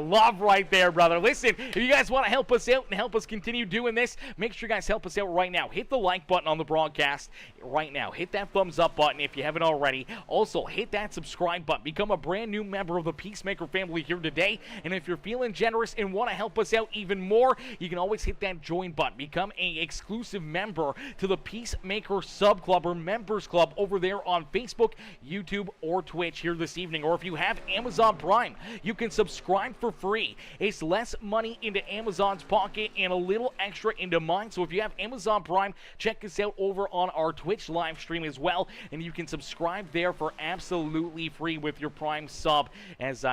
brother. Listen, if you guys want to help us out and help us continue doing this, make sure you guys help us out right now. Hit the like button on the broadcast right now. Hit that thumbs up button if you haven't already. Also, hit that subscribe button. Become a brand new member of the Peacemaker family here today. And if you're feeling generous and want to help us out even more, you can always hit that join button. Become an exclusive member to the Peacemaker Sub Club or Members Club over there on Facebook, YouTube, or Twitch here this evening. Or if you have Amazon Prime, you can subscribe for free. It's less money into Amazon's pocket and a little extra into mine. So if you have Amazon Prime, check us out over on our Twitch live stream as well, and you can subscribe there for absolutely free with your Prime sub, as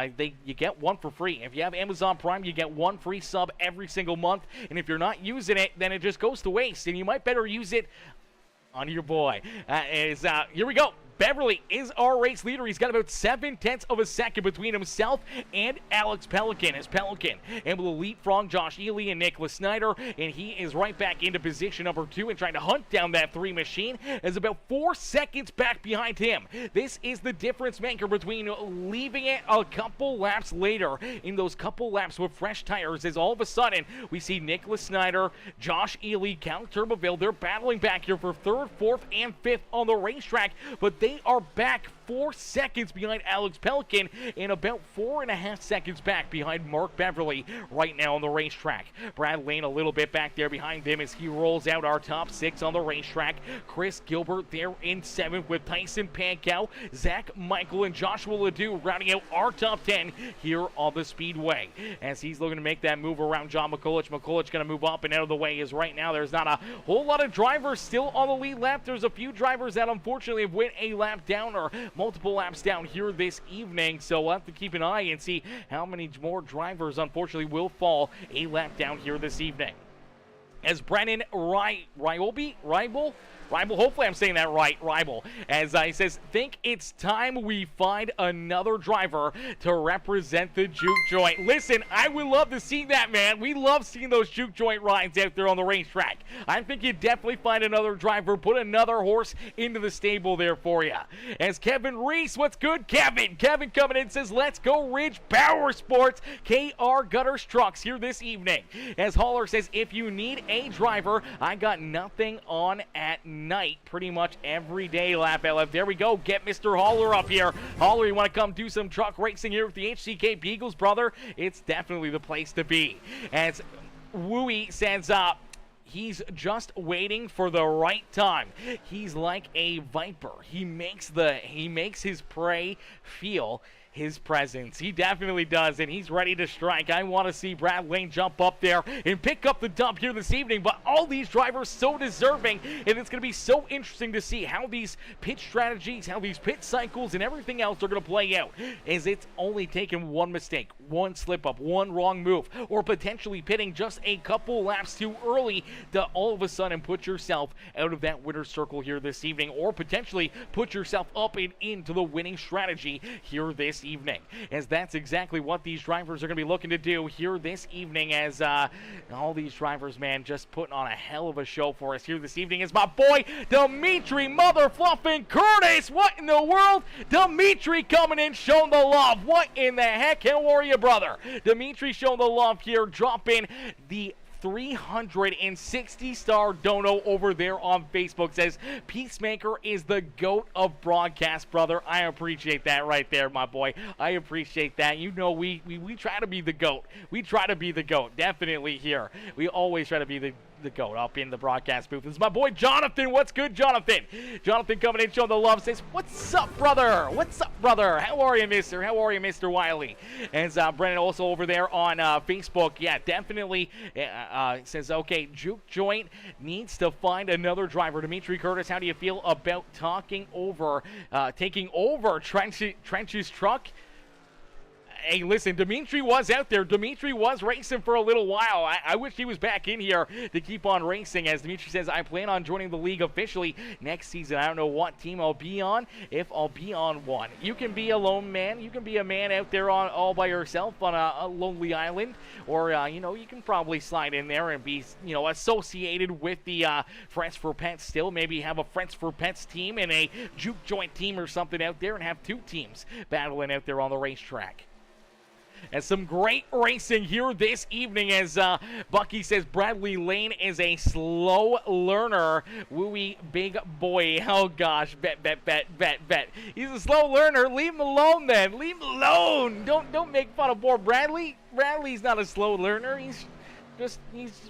you get one for free. If you have Amazon Prime, you get one free sub every single month, and if you're not using it, then it just goes to waste, and you might better use it on your boy. Here we go. Beverly is our race leader. He's got about 0.7 of a second between himself and Alex Pelican, as Pelican able to leapfrog Josh Ely and Nicholas Snyder, and he is right back into position number 2 and trying to hunt down that 3 machine, as about 4 seconds back behind him. This is the difference maker between leaving it a couple laps later in those couple laps with fresh tires, as all of a sudden we see Nicholas Snyder, Josh Ely, Cal Turbovale, they're battling back here for 3rd, 4th, and 5th on the racetrack, but they are back 4 seconds behind Alex Pelican and about 4.5 seconds back behind Mark Beverly right now on the racetrack. Brad Lane a little bit back there behind him as he rolls out our top 6 on the racetrack. Chris Gilbert there in 7th with Tyson Pankow, Zach Michael, and Joshua Ledoux rounding out our top 10 here on the Speedway. As he's looking to make that move around John McCulloch. McCulloch going to move up and out of the way, as right now there's not a whole lot of drivers still on the lead lap. There's a few drivers that unfortunately have went a lap down or multiple laps down here this evening, so we'll have to keep an eye and see how many more drivers unfortunately will fall a lap down here this evening. As Brennan Ribel, hopefully I'm saying that right, Ribel, as he says, think it's time we find another driver to represent the juke joint. Listen, I would love to see that, man. We love seeing those juke joint rides out there on the racetrack. I think you'd definitely find another driver, put another horse into the stable there for you. As Kevin Reese, what's good, Kevin? Kevin coming in says, let's go Ridge Powersports, KR Gutters Trucks here this evening. As Haller says, if you need a driver, I got nothing on at night pretty much every day. Lap LF. There we go. Get Mr. Haller up here. Haller, you want to come do some truck racing here with the HCK Beagles, brother? It's definitely the place to be. As Wooey says, he's just waiting for the right time. He's like a viper. He makes his prey feel his presence. He definitely does, and he's ready to strike. I want to see Brad Lane jump up there and pick up the dub here this evening, but all these drivers so deserving, and it's going to be so interesting to see how these pit strategies, how these pit cycles, and everything else are going to play out, as it's only taken one mistake, one slip-up, one wrong move, or potentially pitting just a couple laps too early to all of a sudden put yourself out of that winner's circle here this evening, or potentially put yourself up and into the winning strategy here this evening, as that's exactly what these drivers are going to be looking to do here this evening, as all these drivers, man, just putting on a hell of a show for us here this evening. Is my boy Dimitri Motherfluffin Curtis. What in the world? Dimitri coming in, showing the love. What in the heck? How are you, brother? Dimitri showing the love here, dropping the 360-star dono over there on Facebook. Says Peacemaker is the GOAT of broadcast, brother. I appreciate that right there, my boy. I appreciate that. You know, we try to be the GOAT. We try to be the GOAT, definitely here. We always try to be the GOAT up in the broadcast booth. This is my boy Jonathan. What's good, Jonathan? Jonathan coming in, showing the love, says, what's up, brother? What's up, brother? How are you, mister? How are you, Mr. Wiley? And Brennan also over there on Facebook. Yeah, definitely says, okay, Juke Joint needs to find another driver. Dimitri Curtis, how do you feel about taking over Trench's truck? Hey, listen, Dimitri was out there. Dimitri was racing for a little while. I wish he was back in here to keep on racing. As Dimitri says, I plan on joining the league officially next season. I don't know what team I'll be on, if I'll be on one. You can be a lone man. You can be a man out there all by yourself on a lonely island. Or, you know, you can probably slide in there and be, you know, associated with the Friends for Pets still. Maybe have a Friends for Pets team and a Juke Joint team or something out there, and have two teams battling out there on the racetrack. And some great racing here this evening, as Bucky says Bradley Lane is a slow learner. Wooey big boy. Oh gosh, bet. He's a slow learner. Leave him alone then. Leave him alone. Don't make fun of poor Bradley. Bradley's not a slow learner. He's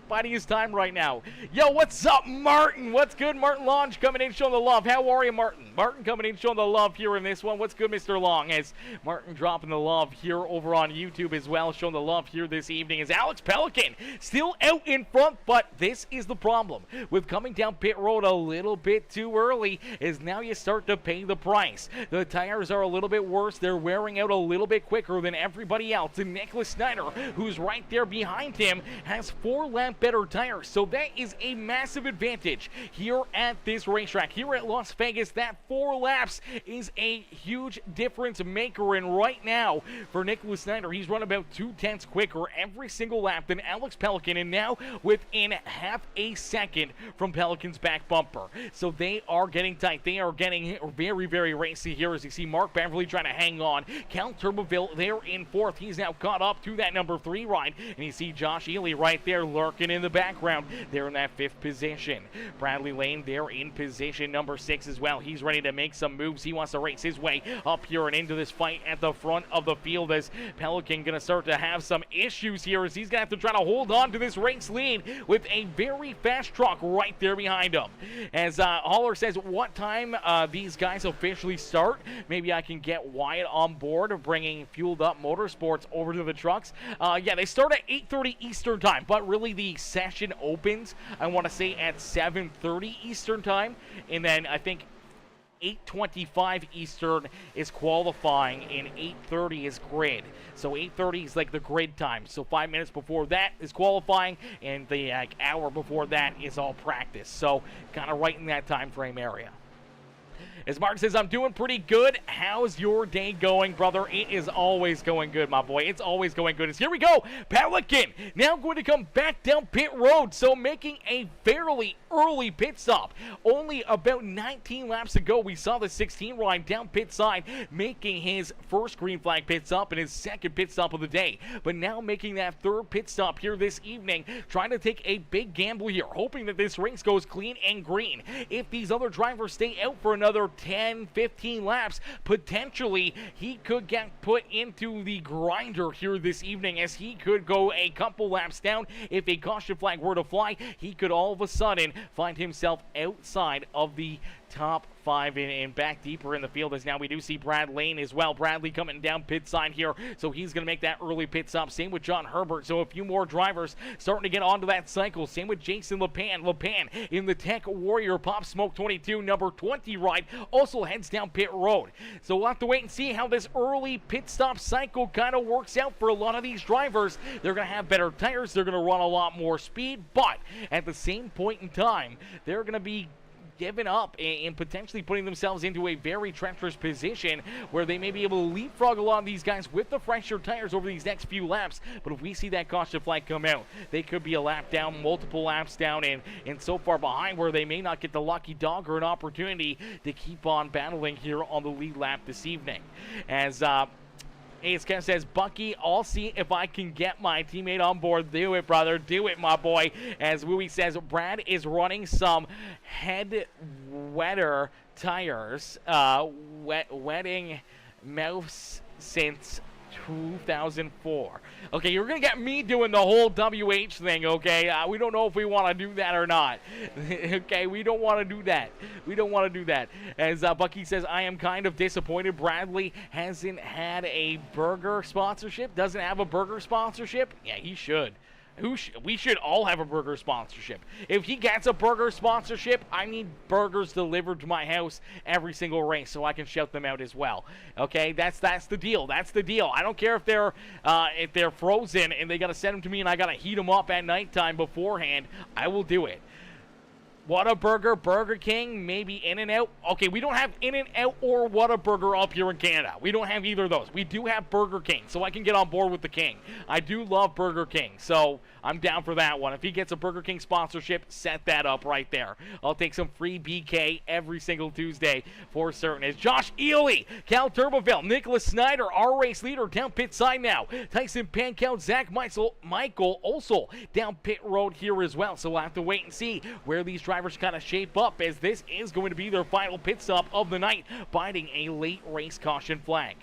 biding his time right now. Yo, what's up, Martin? What's good? Martin Long coming in, showing the love. How are you, Martin? Martin coming in, showing the love here in this one. What's good, Mr. Long? As Martin dropping the love here over on YouTube as well, showing the love here this evening. Is Alex Pelican still out in front, but this is the problem with coming down pit road a little bit too early, is now you start to pay the price. The tires are a little bit worse. They're wearing out a little bit quicker than everybody else. And Nicholas Snyder, who's right there behind him, has 4-lap better tires, so that is a massive advantage here at this racetrack. Here at Las Vegas, that 4 laps is a huge difference maker, and right now for Nicholas Snyder, he's run about 2/10 quicker every single lap than Alex Pelican, and now within half a second from Pelican's back bumper. So they are getting tight. They are getting very, very racy here, as you see Mark Beverly trying to hang on. Cal Turboville there in 4th. He's now caught up to that number 3 ride, and you see Josh Ely right there lurking in the background there in that 5th position. Bradley Lane there in position number 6 as well. He's ready to make some moves. He wants to race his way up here and into this fight at the front of the field, as Pelican going to start to have some issues here, as he's going to have to try to hold on to this race lead with a very fast truck right there behind him. As Haller says, what time these guys officially start? Maybe I can get Wyatt on board of bringing Fueled Up Motorsports over to the trucks. Yeah, they start at 8:30 Eastern time, but really the session opens, I want to say, at 7:30 Eastern time, and then I think 8:25 Eastern is qualifying and 8:30 is grid. So 8:30 is like the grid time. So 5 minutes before that is qualifying, and the hour before that is all practice. So kind of right in that time frame area. As Mark says, I'm doing pretty good. How's your day going, brother? It is always going good, my boy. It's always going good. Here we go. Pelican now going to come back down pit road, so making a fairly early pit stop. Only about 19 laps ago, we saw the 16 ride down pit side, making his first green flag pit stop and his second pit stop of the day. But now making that 3rd pit stop here this evening, trying to take a big gamble here, hoping that this race goes clean and green. If these other drivers stay out for another 10, 15 laps, potentially he could get put into the grinder here this evening, as he could go a couple laps down. If a caution flag were to fly, he could all of a sudden find himself outside of the top 5 and back deeper in the field, as now we do see Brad Lane as well. Bradley coming down pit side here, so he's going to make that early pit stop. Same with John Herbert, so a few more drivers starting to get onto that cycle. Same with Jason LePan. LePan in the Tech Warrior Pop Smoke 22 number 20 ride also heads down pit road. So we'll have to wait and see how this early pit stop cycle kind of works out for a lot of these drivers. They're going to have better tires, they're going to run a lot more speed, but at the same point in time, they're going to be giving up and potentially putting themselves into a very treacherous position where they may be able to leapfrog a lot of these guys with the fresher tires over these next few laps. But if we see that caution flag come out, they could be a lap down, multiple laps down, and so far behind where they may not get the lucky dog or an opportunity to keep on battling here on the lead lap this evening. As HCK says, Bucky, I'll see if I can get my teammate on board. Do it, brother. Do it, my boy. As Wooey says, Brad is running some head wetter tires, wetting mouths since 2004. Okay, you're gonna get me doing the whole WH thing, okay? We don't know if we want to do that or not. Okay, we don't want to do that. We don't want to do that. As Bucky says, I am kind of disappointed Bradley hasn't had a burger sponsorship. Doesn't have a burger sponsorship? Yeah, he should. We should all have a burger sponsorship. If he gets a burger sponsorship, I need burgers delivered to my house every single race so I can shout them out as well. Okay, that's the deal. That's the deal. I don't care if they're frozen and they gotta send them to me and I gotta heat them up at nighttime beforehand. I will do it. Whataburger, Burger King, maybe In-N-Out. Okay, we don't have In-N-Out or Whataburger up here in Canada. We don't have either of those. We do have Burger King, so I can get on board with the King. I do love Burger King, so I'm down for that one. If he gets a Burger King sponsorship, set that up right there. I'll take some free BK every single Tuesday for certain. As Josh Ely, Cal Turboville, Nicholas Snyder, our race leader, down pit side now. Tyson Pankow, Zach Michael also down pit road here as well. So we'll have to wait and see where these drivers kind of shape up, as this is going to be their final pit stop of the night, biting a late race caution flag.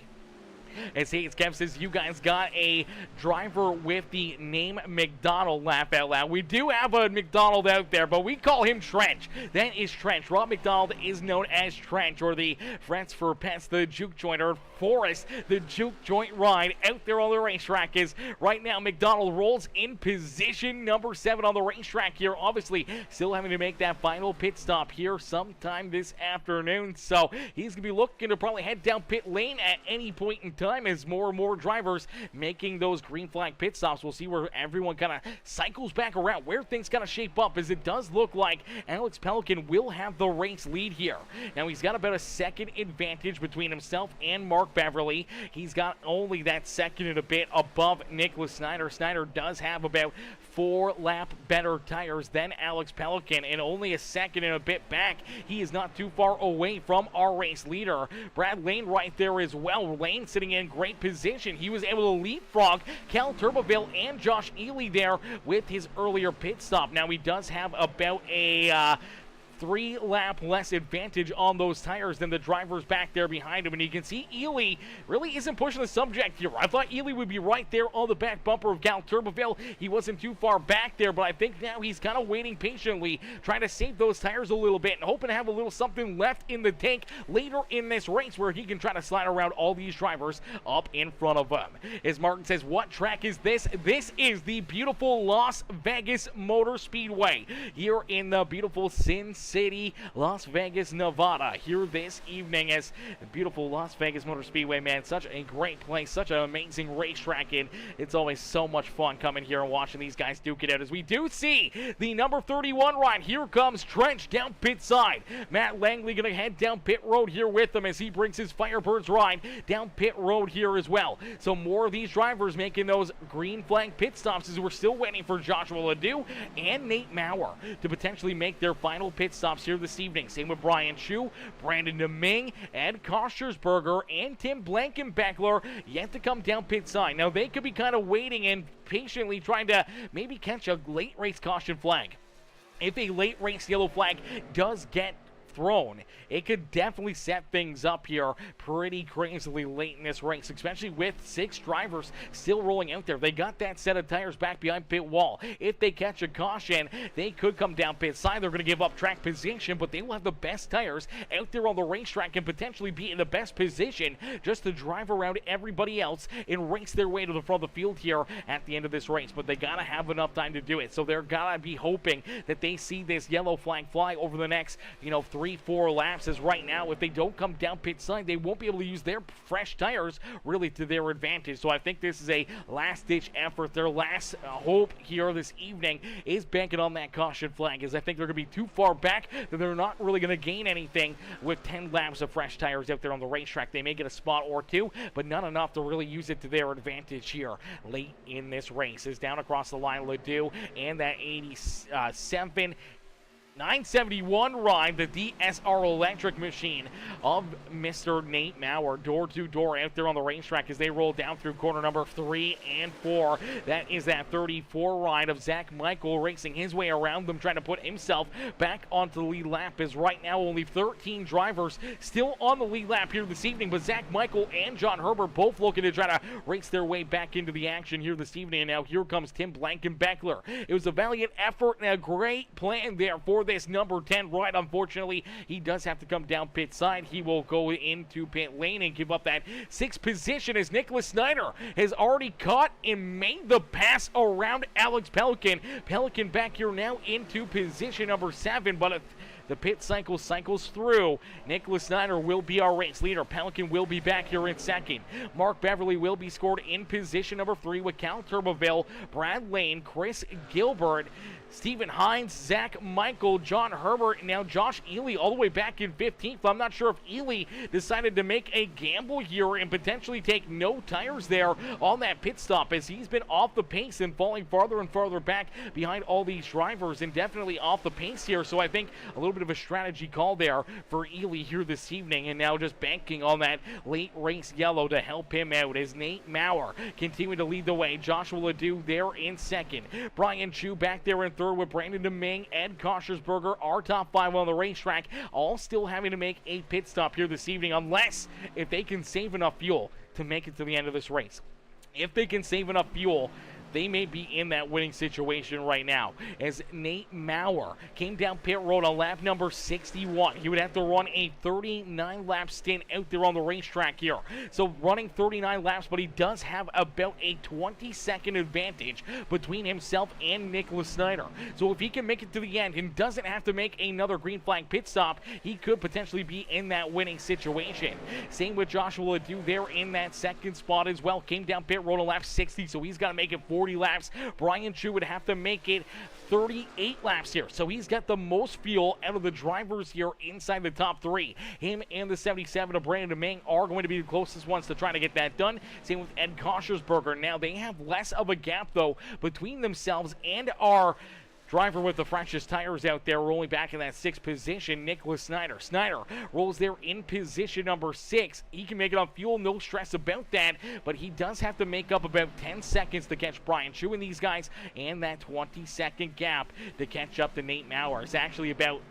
As HCK says, you guys got a driver with the name McDonald, laugh out loud. We do have a McDonald out there, but we call him Trench. That is Trench. Rob McDonald is known as Trench, or the Friends for Pets, the juke joint, or Forrest, the juke joint ride out there on the racetrack. Is right now McDonald rolls in position number 7 on the racetrack here. Obviously, still having to make that final pit stop here sometime this afternoon. So he's going to be looking to probably head down pit lane at any point in time, as more and more drivers making those green flag pit stops. We'll see where everyone kind of cycles back around, where things kind of shape up, as it does look like Alex Pelican will have the race lead here. Now he's got about a second advantage between himself and Mark Beverly. He's got only that second and a bit above Nicholas Snyder. Snyder does have about 4 lap better tires than Alex Pelican, and only a second and a bit back. He is not too far away from our race leader, Brad Lane, right there as well. Lane sitting in great position. He was able to leapfrog Cal Turboville and Josh Ely there with his earlier pit stop. Now he does have about a 3 lap less advantage on those tires than the drivers back there behind him. And you can see Ely really isn't pushing the subject here. I thought Ely would be right there on the back bumper of Cal Turboville. He wasn't too far back there, but I think now he's kind of waiting patiently, trying to save those tires a little bit and hoping to have a little something left in the tank later in this race where he can try to slide around all these drivers up in front of him. As Martin says, what track is this? This is the beautiful Las Vegas Motor Speedway here in the beautiful Sin City, Las Vegas, Nevada, here this evening. As the beautiful Las Vegas Motor Speedway, man, such a great place, such an amazing racetrack, and it's always so much fun coming here and watching these guys duke it out. As we do see the number 31 ride, here comes Trench down pit side. Matt Langley gonna head down pit road here with him as he brings his Firebirds ride down pit road here as well. So more of these drivers making those green flag pit stops, as we're still waiting for Joshua Ledoux and Nate Maurer to potentially make their final pit stops here this evening. Same with Brian Chu, Brandon Deming, Ed Kostersberger, and Tim Blankenbeckler yet to come down pit side. Now they could be kind of waiting and patiently trying to maybe catch a late race caution flag. If a late race yellow flag does get thrown, it could definitely set things up here pretty crazily late in this race, especially with 6 drivers still rolling out there. They got that set of tires back behind pit wall. If they catch a caution, they could come down pit side. They're going to give up track position, but they will have the best tires out there on the racetrack and potentially be in the best position just to drive around everybody else and race their way to the front of the field here at the end of this race. But they got to have enough time to do it, so they're got to be hoping that they see this yellow flag fly over the next 3-4 laps, as right now if they don't come down pit side, they won't be able to use their fresh tires really to their advantage. So I think this is a last-ditch effort. Their last hope here this evening is banking on that caution flag, as I think they're going to be too far back that they're not really going to gain anything with 10 laps of fresh tires out there on the racetrack. They may get a spot or two, but not enough to really use it to their advantage here late in this race. Is down across the line, Ledoux, and that 87 971 ride, the DSR electric machine of Mr. Nate Maurer, door-to-door out there on the racetrack as they roll down through corner number 3 and 4. That is that 34 ride of Zach Michael racing his way around them, trying to put himself back onto the lead lap, as right now only 13 drivers still on the lead lap here this evening, but Zach Michael and John Herbert both looking to try to race their way back into the action here this evening. And now here comes Tim Blankenbeckler. It was a valiant effort and a great plan there for this number 10 ride. Unfortunately, he does have to come down pit side. He will go into pit lane and give up that 6th position, as Nicholas Snyder has already caught and made the pass around Alex Pelican. Pelican back here now into position number 7, but if the pit cycle cycles through, Nicholas Snyder will be our race leader. Pelican will be back here in second. Mark Beverly will be scored in position number 3 with Cal Turbeville, Brad Lane, Chris Gilbert, Stephen Hines, Zach Michael, John Herbert, and now Josh Ely all the way back in 15th. I'm not sure if Ely decided to make a gamble here and potentially take no tires there on that pit stop, as he's been off the pace and falling farther and farther back behind all these drivers, and definitely off the pace here. So I think a little bit of a strategy call there for Ely here this evening, and now just banking on that late race yellow to help him out, as Nate Maurer continuing to lead the way. Joshua Ledoux there in second. Brian Chu back there in third with Brandon DeMing, Ed Koshersberger, our top 5 on the racetrack, all still having to make a pit stop here this evening, unless if they can save enough fuel to make it to the end of this race. If they can save enough fuel, they may be in that winning situation right now, as Nate Maurer came down pit road on lap number 61. He would have to run a 39-lap stint out there on the racetrack here. So running 39 laps, but he does have about a 20-second advantage between himself and Nicholas Snyder. So if he can make it to the end and doesn't have to make another green flag pit stop, he could potentially be in that winning situation. Same with Joshua Ledoux there in that second spot as well. Came down pit road on lap 60, so he's got to make it 40 laps. Brian Chu would have to make it 38 laps here, so he's got the most fuel out of the drivers here inside the top 3. Him and the 77 of Brandon DeMing are going to be the closest ones to trying to get that done. Same with Ed Koshersberger. Now they have less of a gap though between themselves and our driver with the freshest tires out there, rolling back in that 6th position, Nicholas Snyder. Snyder rolls there in position number 6. He can make it on fuel, no stress about that, but he does have to make up about 10 seconds to catch Brian Chu and these guys, and that 20-second gap to catch up to Nate Maurer. It's actually about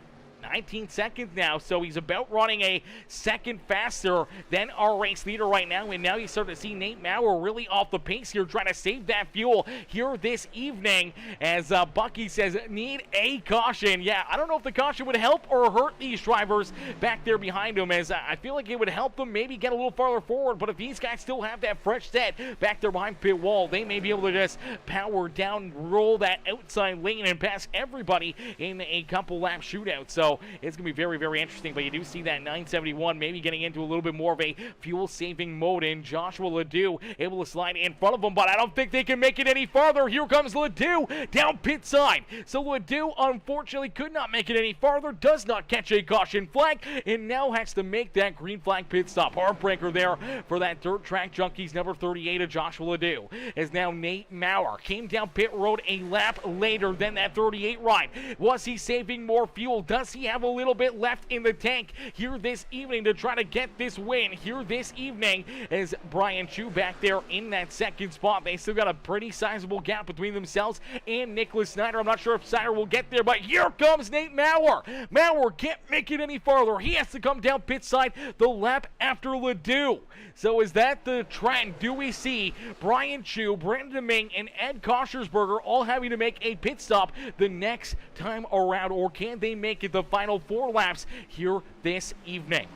19 seconds now, so he's about running a second faster than our race leader right now, and now you start to see Nate Maurer really off the pace here, trying to save that fuel here this evening, as Bucky says, need a caution. Yeah, I don't know if the caution would help or hurt these drivers back there behind him, as I feel like it would help them maybe get a little farther forward, but if these guys still have that fresh set back there behind pit wall, they may be able to just power down, roll that outside lane, and pass everybody in a couple lap shootout. So it's going to be very, very interesting, but you do see that 971 maybe getting into a little bit more of a fuel-saving mode, and Joshua Ledoux able to slide in front of him, but I don't think they can make it any farther. Here comes Ledoux down pit side. So Ledoux, unfortunately, could not make it any farther, does not catch a caution flag, and now has to make that green flag pit stop. Heartbreaker there for that Dirt Track Junkies number 38 of Joshua Ledoux, as now Nate Maurer came down pit road a lap later than that 38 ride. Was he saving more fuel? Does he he have a little bit left in the tank here this evening to try to get this win here this evening? As Brian Chu back there in that second spot, they still got a pretty sizable gap between themselves and Nicholas Snyder. I'm not sure if Snyder will get there, but here comes Nate Maurer. Maurer can't make it any farther. He has to come down pit side the lap after Ledoux. So is that the trend? Do we see Brian Chu, Brandon Ming, and Ed Koschersberger all having to make a pit stop the next time around, or can they make it the final 4 laps here this evening?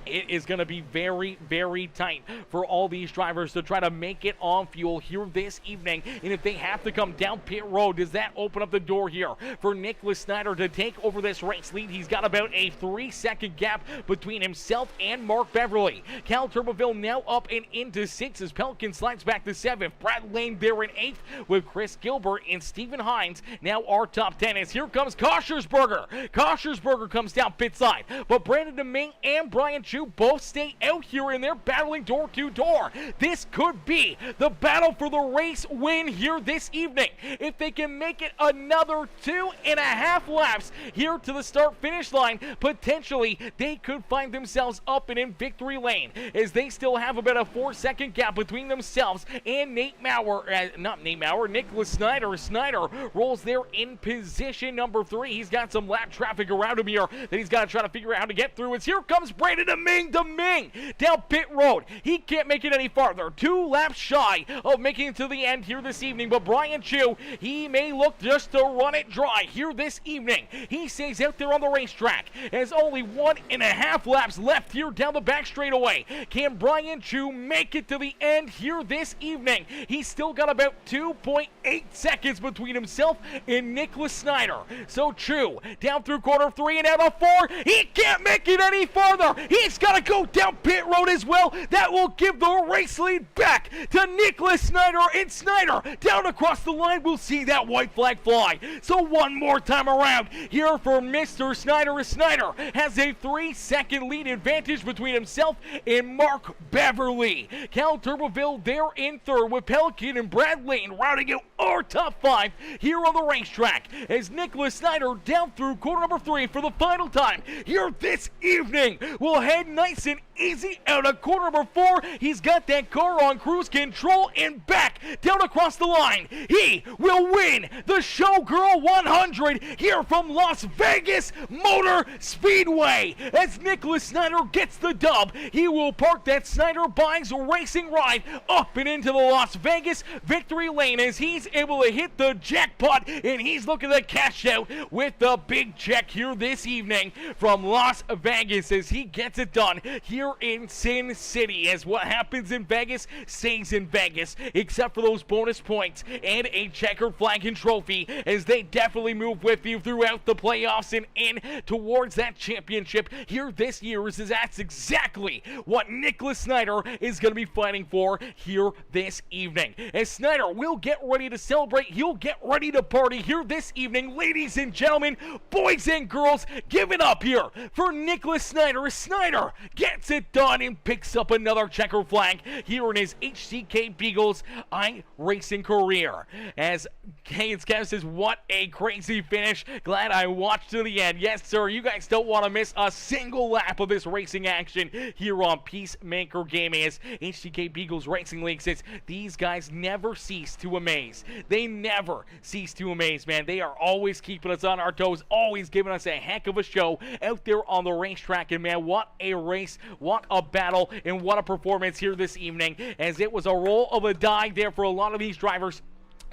It is going to be very, very tight for all these drivers to try to make it on fuel here this evening. And if they have to come down pit road, does that open up the door here for Nicholas Snyder to take over this race lead? He's got about a 3-second gap between himself and Mark Beverly. Cal Turbeville now up and into 6th as Pelican slides back to 7th. Brad Lane there in 8th with Chris Gilbert and Stephen Hines now our top 10. As here comes Koschersberger. Koschersberger comes down pit side, but Brandon Deming and Brian Chu both stay out here and they're battling door to door. This could be the battle for the race win here this evening. If they can make it another 2.5 laps here to the start finish line, potentially they could find themselves up and in victory lane, as they still have about a 4-second gap between themselves and Nicholas Snyder. Snyder rolls there in position number 3. He's got some lap traffic around him here that he's got to try to figure out how to get through. As here comes Brandon Deming down pit road. He can't make it any farther. 2 laps shy of making it to the end here this evening, but Brian Chu, he may look just to run it dry here this evening. He stays out there on the racetrack. There's only 1.5 laps left here down the back straightaway. Can Brian Chu make it to the end here this evening? He's still got about 2.8 seconds between himself and Nicholas Snyder. So Chu down through corner 3 and out of 4. He can't make it any farther. He's got to go down pit road as well. That will give the race lead back to Nicholas Snyder, and Snyder down across the line. We'll see that white flag fly. So one more time around here for Mr. Snyder. Snyder has a 3-second lead advantage between himself and Mark Beverly. Cal Turbeville there in 3rd with Pelican and Brad Lane rounding out our top 5 here on the racetrack, as Nicholas Snyder down through corner number 3 for the final time here this evening will head nice and easy out of corner number 4. He's got that car on cruise control and back down across the line. He will win the Showgirl 100 here from Las Vegas Motor Speedway. As Nicholas Snyder gets the dub, he will park that Snyder Bikes racing ride up and into the Las Vegas victory lane, as he's able to hit the jackpot, and he's looking to cash out with the big check here this evening from Las Vegas, as he gets it done here in Sin City. As what happens in Vegas stays in Vegas, except for those bonus points and a checkered flag and trophy, as they definitely move with you throughout the playoffs and in towards that championship here this year. Is that's exactly what Nicholas Snyder is going to be fighting for here this evening. As Snyder will get ready to celebrate, he'll get ready to party here this evening. Ladies and gentlemen, boys and girls, give it up here for Nicholas Snyder. Snyder gets it done and picks up another checker flag here in his HCK Beagles iRacing career. As Haynes Kev says, what a crazy finish. Glad I watched to the end. Yes, sir, you guys don't want to miss a single lap of this racing action here on Peacemaker Gaming. As HCK Beagles Racing League says, these guys never cease to amaze. They never cease to amaze, man. They are always keeping us on our toes, always giving us a heck of a show out there on the racetrack. And man, what a race, what a battle, and what a performance here this evening, as it was a roll of a die there for a lot of these drivers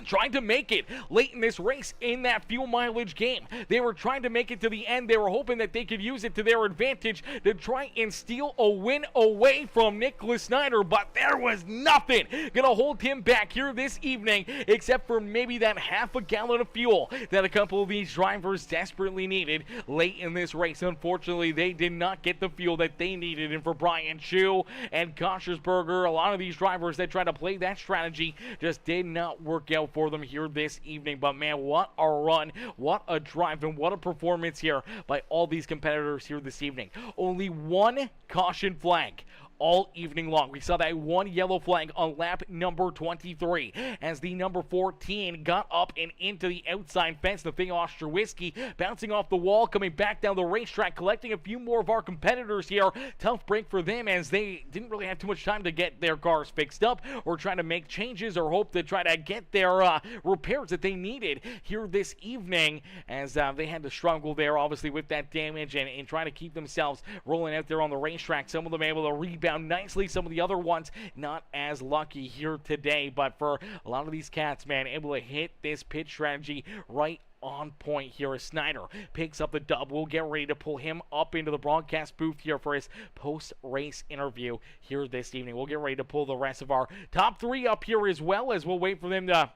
trying to make it late in this race in that fuel mileage game. They were trying to make it to the end. They were hoping that they could use it to their advantage to try and steal a win away from Nicholas Snyder, but there was nothing gonna hold him back here this evening, except for maybe that half a gallon of fuel that a couple of these drivers desperately needed late in this race. Unfortunately, they did not get the fuel that they needed, and for Brian Chu and Koschersberger, a lot of these drivers that tried to play that strategy just did not work out for them here this evening. But man, what a run, what a drive, and what a performance here by all these competitors here this evening. Only one caution flag all evening long. We saw that one yellow flag on lap number 23 as the number 14 got up and into the outside fence. The thing Ostrowiecki bouncing off the wall, coming back down the racetrack, collecting a few more of our competitors here. Tough break for them as they didn't really have too much time to get their cars fixed up or try to make changes or hope to try to get their repairs that they needed here this evening, as they had to struggle there obviously with that damage and trying to keep themselves rolling out there on the racetrack. Some of them able to rebound nicely, some of the other ones not as lucky here today. But for a lot of these cats, man, able to hit this pit strategy right on point here as Snyder picks up the dub. We'll get ready to pull him up into the broadcast booth here for his post-race interview here this evening. We'll get ready to pull the rest of our top three up here as well, as we'll wait for them to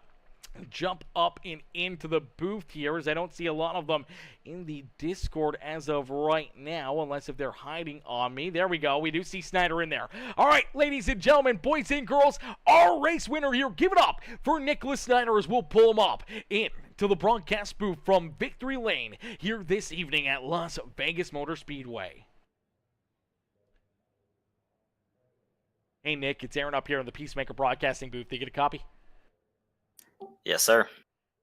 jump up and into the booth here, as I don't see a lot of them in the Discord as of right now, unless if they're hiding on me. There we go. We do see Snyder in there. All right, ladies and gentlemen, boys and girls, our race winner here. Give it up for Nicholas Snyder as we'll pull him up in to the broadcast booth from Victory Lane here this evening at Las Vegas Motor Speedway. Hey, Nick, it's Aaron up here in the Peacemaker Broadcasting booth. Did you get a copy? Yes, sir.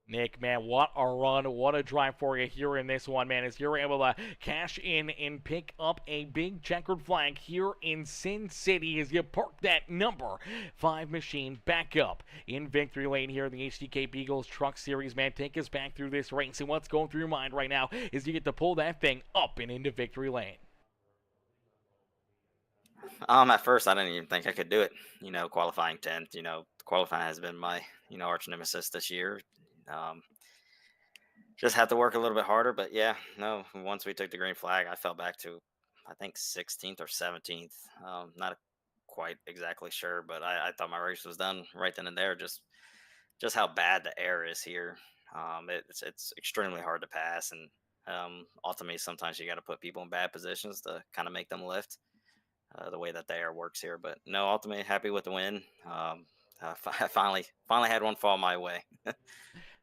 Nick, man, what a run, what a drive for you here in this one, man, as you're able to cash in and pick up a big checkered flag here in Sin City as you park that number 5 machine back up in Victory Lane here in the HCK Beagles Truck Series, man. Take us back through this race, and what's going through your mind right now is you get to pull that thing up and into Victory Lane. At first, I didn't even think I could do it. Qualifying 10th. Qualifying has been my, arch nemesis this year. Just have to work a little bit harder. But yeah, no. Once we took the green flag, I fell back to, I think 16th or 17th. Not quite exactly sure, but I thought my race was done right then and there. Just how bad the air is here. It's extremely hard to pass, and ultimately sometimes you got to put people in bad positions to kind of make them lift. The way that the air works here, but no, ultimately happy with the win. I finally had one fall my way.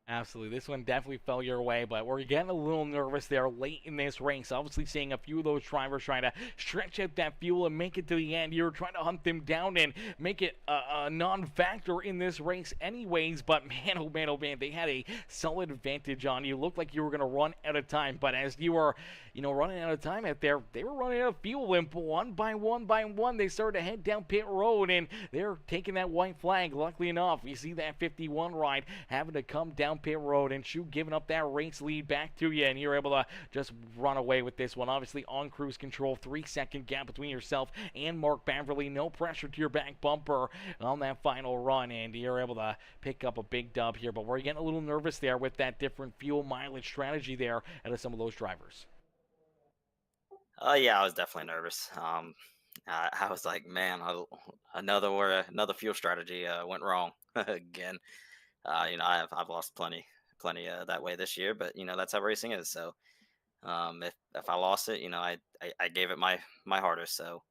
Absolutely. This one definitely fell your way, but we're getting a little nervous there late in this race. Obviously seeing a few of those drivers trying to stretch out that fuel and make it to the end. You're trying to hunt them down and make it a non-factor in this race anyways, but man, oh man, oh man, they had a solid advantage on you. Looked like you were going to run out of time, but as you were, running out of time out there, they were running out of fuel, and one by one, they started to head down pit road, and they're taking that white flag. Luckily enough, you see that 51 ride having to come down pit road and giving up that race lead back to you, and you're able to just run away with this one. Obviously on cruise control, 3-second gap between yourself and Mark Beverly. No pressure to your back bumper on that final run, and you're able to pick up a big dub here. But we're getting a little nervous there with that different fuel mileage strategy there out of some of those drivers. Yeah, I was definitely nervous. I was like, man, another fuel strategy went wrong again. I've lost plenty that way this year, but that's how racing is. So if I lost it, I gave it my hardest. So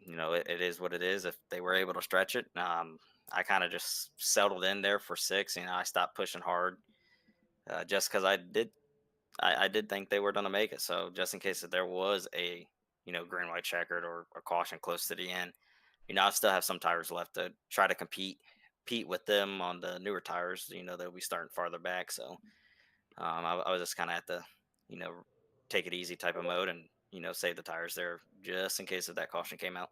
it is what it is. If they were able to stretch it, I kind of just settled in there for 6. I stopped pushing hard just because I did think they were going to make it. So just in case that there was a green white checkered or a caution close to the end, I still have some tires left to try to compete with them on the newer tires. They'll be starting farther back. So I was just kind of at the take it easy type of mode and save the tires there just in case if that caution came out.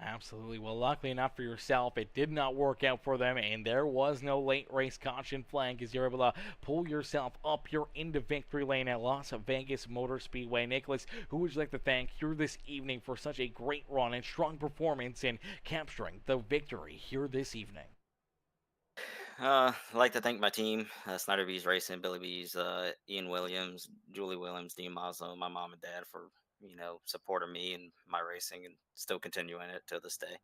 Absolutely. Well, luckily enough for yourself, it did not work out for them, and there was no late race caution flag as you're able to pull yourself up here into Victory Lane at Las Vegas Motor Speedway. Nicholas, who would you like to thank here this evening for such a great run and strong performance in capturing the victory here this evening? I'd like to thank my team, Snyder Bees Racing, Billy Bees, Ian Williams, Julie Williams, Dean Maslow, my mom and dad for supporting me and my racing and still continuing it to this day.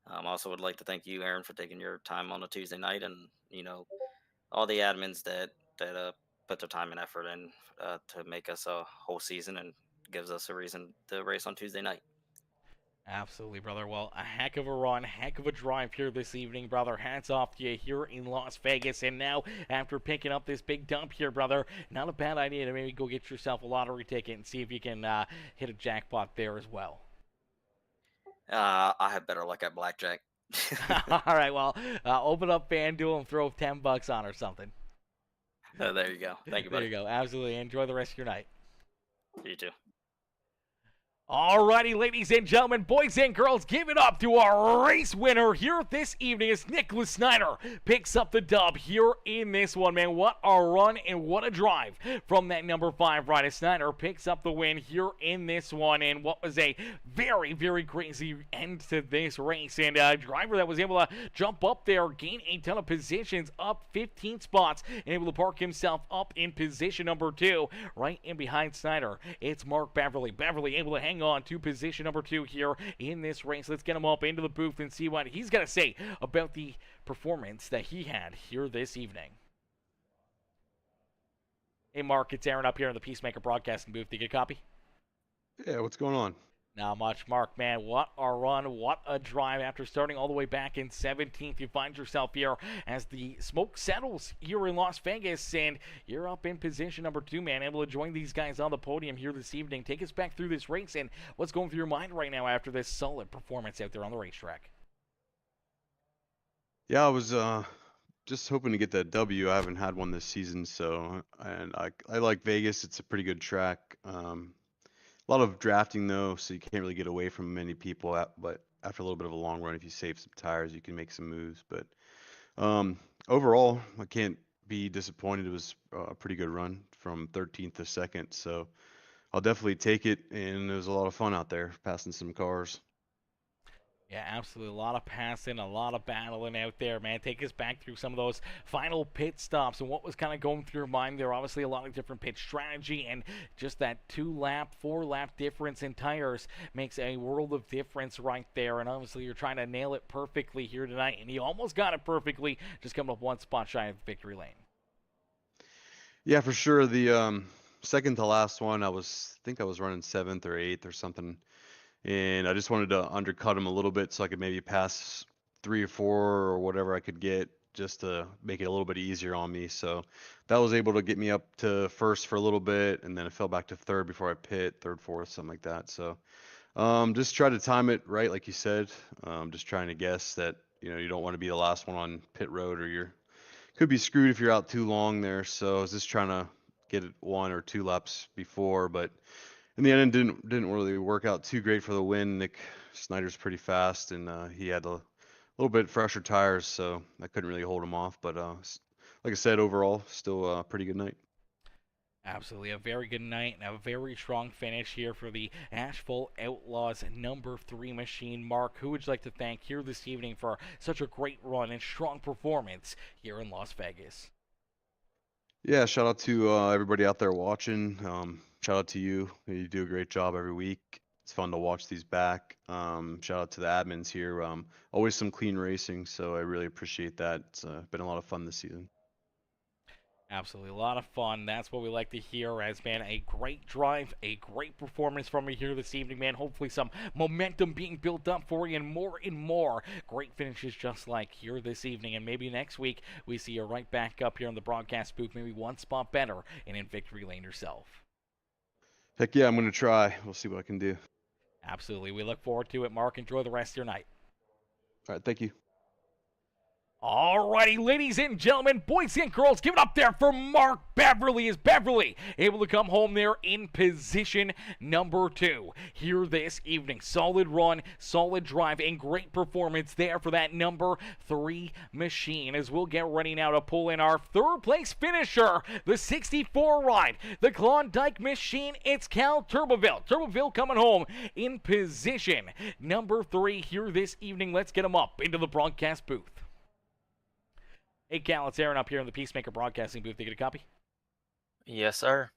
Also would like to thank you, Aaron, for taking your time on a Tuesday night, and all the admins that put their time and effort in to make us a whole season and gives us a reason to race on Tuesday night. Absolutely, brother. Well, a heck of a run, heck of a drive here this evening, brother. Hats off to you here in Las Vegas. And now, after picking up this big dump here, brother, not a bad idea to maybe go get yourself a lottery ticket and see if you can hit a jackpot there as well. I have better luck at blackjack. All right, well, open up FanDuel and throw $10 on or something. There you go. Thank you, There buddy. you go. Absolutely. Enjoy the rest of your night. You too. Alrighty, ladies and gentlemen, boys and girls, give it up to our race winner here this evening as Nicholas Snyder picks up the dub here in this one, man. What a run and what a drive from that number 5 ride. Snyder picks up the win here in this one, and what was a very, very crazy end to this race. And a driver that was able to jump up there, gain a ton of positions, up 15 spots, and able to park himself up in position number 2, right in behind Snyder. It's Mark Beverly. Beverly able to hang on to position number 2 here in this race. Let's get him up into the booth and see what he's got to say about the performance that he had here this evening. Hey, Mark, it's Aaron up here in the Peacemaker Broadcasting booth. Did you get a copy? Yeah, what's going on? Not much. Mark, man, what a run, what a drive. After starting all the way back in 17th, you find yourself here as the smoke settles here in Las Vegas, and you're up in position number 2, man, able to join these guys on the podium here this evening. Take us back through this race and what's going through your mind right now after this solid performance out there on the racetrack. Yeah, I was just hoping to get that W. I haven't had one this season, so and I like Vegas. It's a pretty good track. A lot of drafting though, so you can't really get away from many people. But after a little bit of a long run, if you save some tires, you can make some moves. But overall, I can't be disappointed. It was a pretty good run from 13th to 2nd, so I'll definitely take it. And it was a lot of fun out there, passing some cars. Yeah, absolutely. A lot of passing, a lot of battling out there, man. Take us back through some of those final pit stops and what was kind of going through your mind there. Obviously, a lot of different pit strategy, and just that 2-lap, 4-lap difference in tires makes a world of difference right there. And obviously, you're trying to nail it perfectly here tonight, and you almost got it perfectly, just coming up one spot shy of victory lane. Yeah, for sure. The second to last one, think I was running 7th or 8th or something. And I just wanted to undercut him a little bit so I could maybe pass 3 or 4 or whatever I could get just to make it a little bit easier on me. So that was able to get me up to first for a little bit, and then it fell back to third before I pit, third, fourth, something like that. So just try to time it right, like you said. Just trying to guess that you don't want to be the last one on pit road, or you could be screwed if you're out too long there. So I was just trying to get it 1 or 2 laps before, but in the end, it didn't really work out too great for the win. Nick Snyder's pretty fast, and he had a little bit fresher tires, so I couldn't really hold him off. But like I said, overall, still a pretty good night. Absolutely, a very good night and a very strong finish here for the Asheville Outlaws number 3 machine. Mark, who would you like to thank here this evening for such a great run and strong performance here in Las Vegas? Yeah, shout out to everybody out there watching. Shout out to you. You do a great job every week. It's fun to watch these back. Shout out to the admins here. Always some clean racing, so I really appreciate that. It's been a lot of fun this season. Absolutely, a lot of fun. That's what we like to hear as, man, a great drive, a great performance from you here this evening, man. Hopefully some momentum being built up for you and more great finishes just like here this evening. And maybe next week we see you right back up here in the broadcast booth, maybe one spot better and in victory lane yourself. Heck yeah, I'm going to try. We'll see what I can do. Absolutely. We look forward to it, Mark. Enjoy the rest of your night. All right, thank you. Alrighty, ladies and gentlemen, boys and girls, give it up there for Mark Beverly. Is Beverly able to come home there in position number 2 here this evening? Solid run, solid drive, and great performance there for that number 3 machine. As we'll get ready now to pull in our 3rd place finisher, the 64 ride, the Klondike machine. It's Cal Turboville. Turboville coming home in position number 3 here this evening. Let's get him up into the broadcast booth. Hey, Cal, it's Aaron up here in the Peacemaker Broadcasting booth. Did you get a copy? Yes, sir.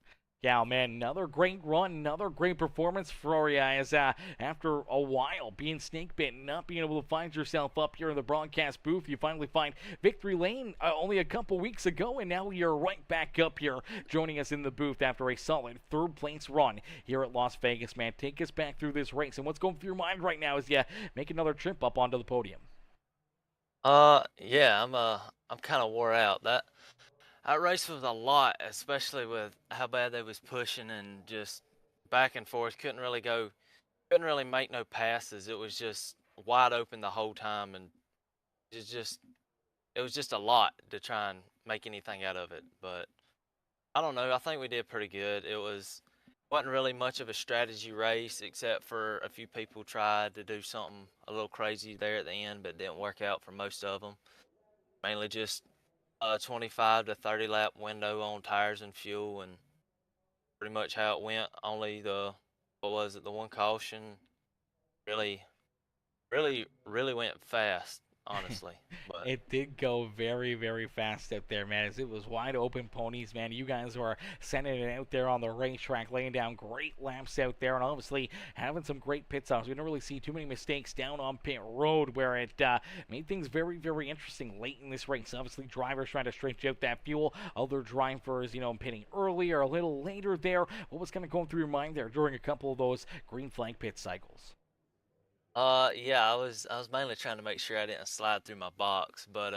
Cal, man, another great run, another great performance for you as after a while being snake bitten, not being able to find yourself up here in the broadcast booth, you finally find victory lane only a couple weeks ago, and now you're right back up here joining us in the booth after a solid 3rd place run here at Las Vegas, man. Take us back through this race, and what's going through your mind right now as you make another trip up onto the podium? Yeah, I'm kind of wore out. That race was a lot, especially with how bad they was pushing and just back and forth. Couldn't really go couldn't really make no passes. It was just wide open the whole time, and it's just it was just a lot to try and make anything out of it. But I don't know. I think we did pretty good. Wasn't really much of a strategy race, except for a few people tried to do something a little crazy there at the end, but didn't work out for most of them. Mainly just a 25 to 30 lap window on tires and fuel, and pretty much how it went. Only what was it, the one caution really, really went fast, honestly. But It did go very, very fast out there, man, as it was wide open ponies, man. You guys were sending it out there on the racetrack, laying down great laps out there, and obviously having some great pit stops. We didn't really see too many mistakes down on pit road, where it made things very, very interesting late in this race. Obviously, drivers trying to stretch out that fuel, other drivers, pitting early or a little later there. What was kind of going through your mind there during a couple of those green flag pit cycles? yeah, I was mainly trying to make sure I didn't slide through my box, but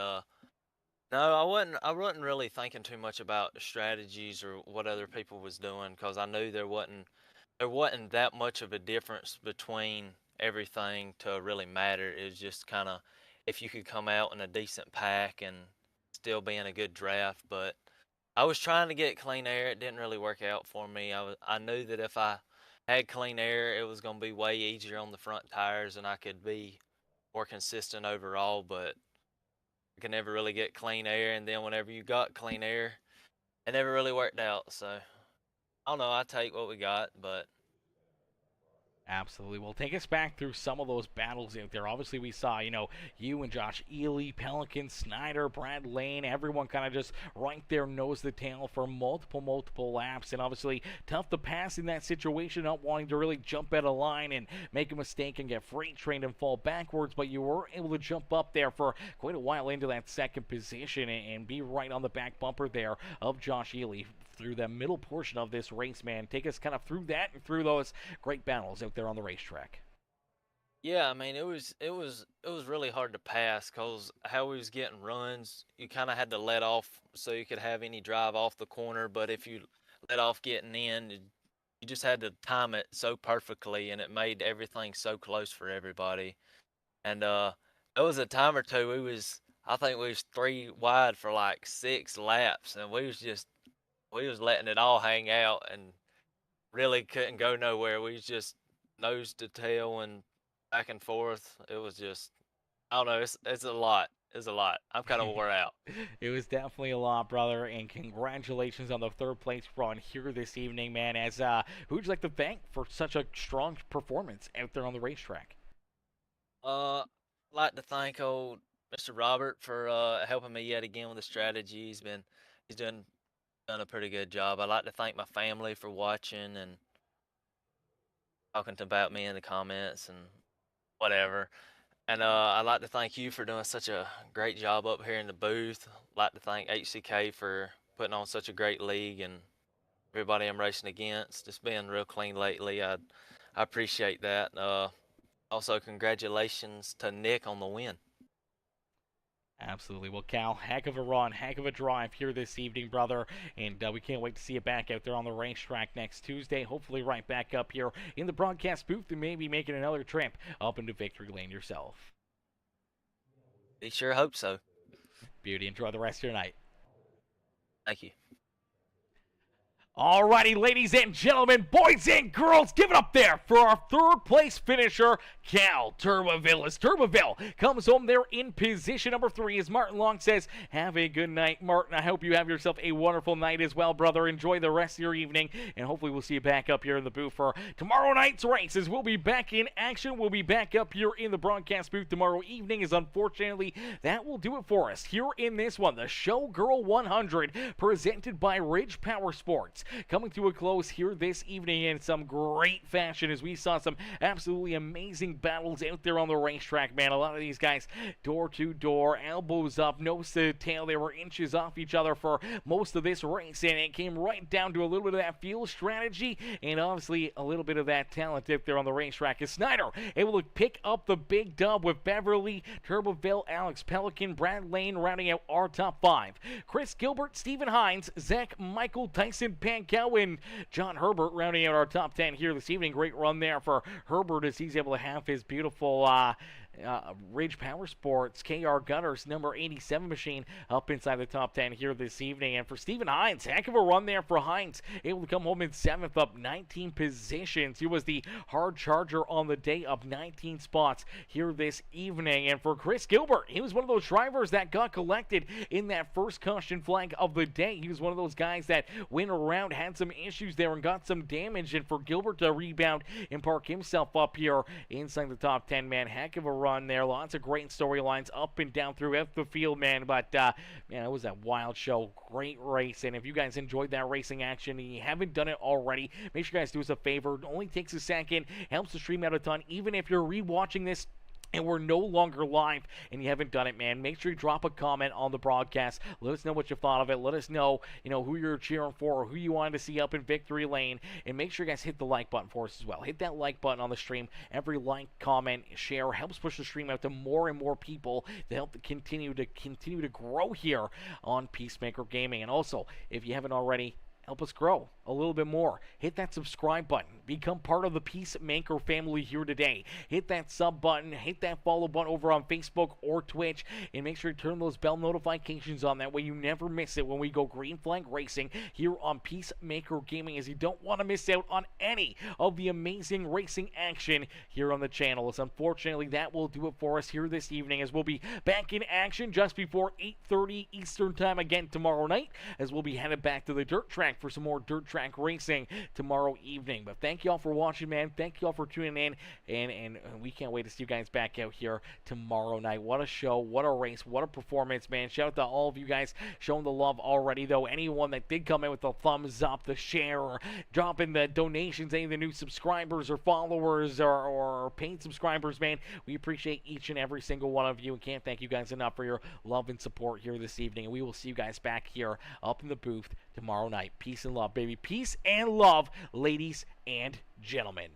no, I wasn't really thinking too much about the strategies or what other people was doing, because I knew there wasn't that much of a difference between everything to really matter. It was just kind of if you could come out in a decent pack and still be in a good draft. But I was trying to get clean air. It didn't really work out for me. I knew that if I had clean air, it was going to be way easier on the front tires and I could be more consistent overall. But I could never really get clean air, and then whenever you got clean air, it never really worked out. So I don't know. I take what we got, but Absolutely. Well, take us back through some of those battles out there. Obviously, we saw, you and Josh Ely, Pelican, Snyder, Brad Lane, everyone kind of just right there nose to tail for multiple laps. And obviously, tough to pass in that situation, not wanting to really jump out of line and make a mistake and get freight trained and fall backwards. But you were able to jump up there for quite a while into that second position and be right on the back bumper there of Josh Ely through the middle portion of this race, man. Take us kind of through that and through those great battles out there on the racetrack. yeah, I mean it was really hard to pass because how we was getting runs, you kind of had to let off so you could have any drive off the corner. But if you let off getting in, you just had to time it so perfectly, and it made everything so close for everybody. And there was a time or two I think we was 3 wide for like 6 laps, and we was letting it all hang out and really couldn't go nowhere. We was just nose to tail and back and forth. It was just, I don't know. It's a lot. It's a lot. I'm kind of wore out. It was definitely a lot, brother, and congratulations on the third place run here this evening, man. As who'd you like to thank for such a strong performance out there on the racetrack? I'd like to thank old Mr. Robert for helping me yet again with the strategy. He's done a pretty good job. I'd like to thank my family for watching and talking about me in the comments and whatever. And I'd like to thank you for doing such a great job up here in the booth. I'd like to thank HCK for putting on such a great league, and everybody I'm racing against. It's been real clean lately. I appreciate that. Also, congratulations to Nick on the win. Absolutely. Well, Cal, heck of a run, heck of a drive here this evening, brother. And we can't wait to see you back out there on the racetrack next Tuesday. Hopefully right back up here in the broadcast booth and maybe making another trip up into victory lane yourself. He sure hope so. Beauty. Enjoy the rest of your night. Thank you. Alrighty, ladies and gentlemen, boys and girls, give it up there for our third place finisher, Cal Turbeville. As Turbeville comes home there in position number 3, as Martin Long says, have a good night, Martin. I hope you have yourself a wonderful night as well, brother. Enjoy the rest of your evening, and hopefully we'll see you back up here in the booth for tomorrow night's races. We'll be back in action. We'll be back up here in the broadcast booth tomorrow evening, as unfortunately that will do it for us here in this one, the Showgirl 100, presented by Ridge Powersports, coming to a close here this evening in some great fashion, as we saw some absolutely amazing battles out there on the racetrack, man. A lot of these guys door to door, elbows up, nose to tail. They were inches off each other for most of this race, and it came right down to a little bit of that field strategy and obviously a little bit of that talent out there on the racetrack. As Snyder able to pick up the big dub with Beverly, Turbeville, Alex Pelican, Brad Lane rounding out our top 5. Chris Gilbert, Stephen Hines, Zach, Michael, Tyson, Penn, Dan Cowan, John Herbert rounding out our top 10 here this evening. Great run there for Herbert as he's able to have his beautiful Ridge Powersports KR Gunners number 87 machine up inside the top 10 here this evening. And for Stephen Hines, heck of a run there for Hines, able to come home in 7th, up 19 positions. He was the hard charger on the day, up 19 spots here this evening. And for Chris Gilbert, he was one of those drivers that got collected in that first caution flag of the day. He was one of those guys that went around, had some issues there, and got some damage. And for Gilbert to rebound and park himself up here inside the top 10, man, heck of a run there. Lots of great storylines up and down throughout the field, man. But, man, it was a wild show. Great race. And if you guys enjoyed that racing action and you haven't done it already, make sure you guys do us a favor. It only takes a second. Helps the stream out a ton. Even if you're rewatching this and we're no longer live and you haven't done it, man, make sure you drop a comment on the broadcast. Let us know what you thought of it. Let us know, who you're cheering for or who you wanted to see up in victory lane. And make sure you guys hit the like button for us as well. Hit that like button on the stream. Every like, comment, share helps push the stream out to more and more people to help continue to grow here on Peacemaker Gaming. And also, if you haven't already, help us grow a little bit more. Hit that subscribe button. Become part of the Peacemaker family here today. Hit that sub button. Hit that follow button over on Facebook or Twitch. And make sure you turn those bell notifications on. That way you never miss it when we go Green Flag Racing here on Peacemaker Gaming, as you don't want to miss out on any of the amazing racing action here on the channel. As unfortunately, that will do it for us here this evening, as we'll be back in action just before 8:30 Eastern Time again tomorrow night, as we'll be headed back to the dirt track for some more dirt track racing tomorrow evening. But thank you all for watching, man. Thank you all for tuning in, and we can't wait to see you guys back out here tomorrow night. What a show, what a race, what a performance, man. Shout out to all of you guys showing the love already, though. Anyone that did come in with the thumbs up, the share, or dropping the donations, any of the new subscribers or followers or paid subscribers, man, we appreciate each and every single one of you and can't thank you guys enough for your love and support here this evening. And we will see you guys back here up in the booth tomorrow night. Peace and love, baby. Peace and love, ladies and gentlemen.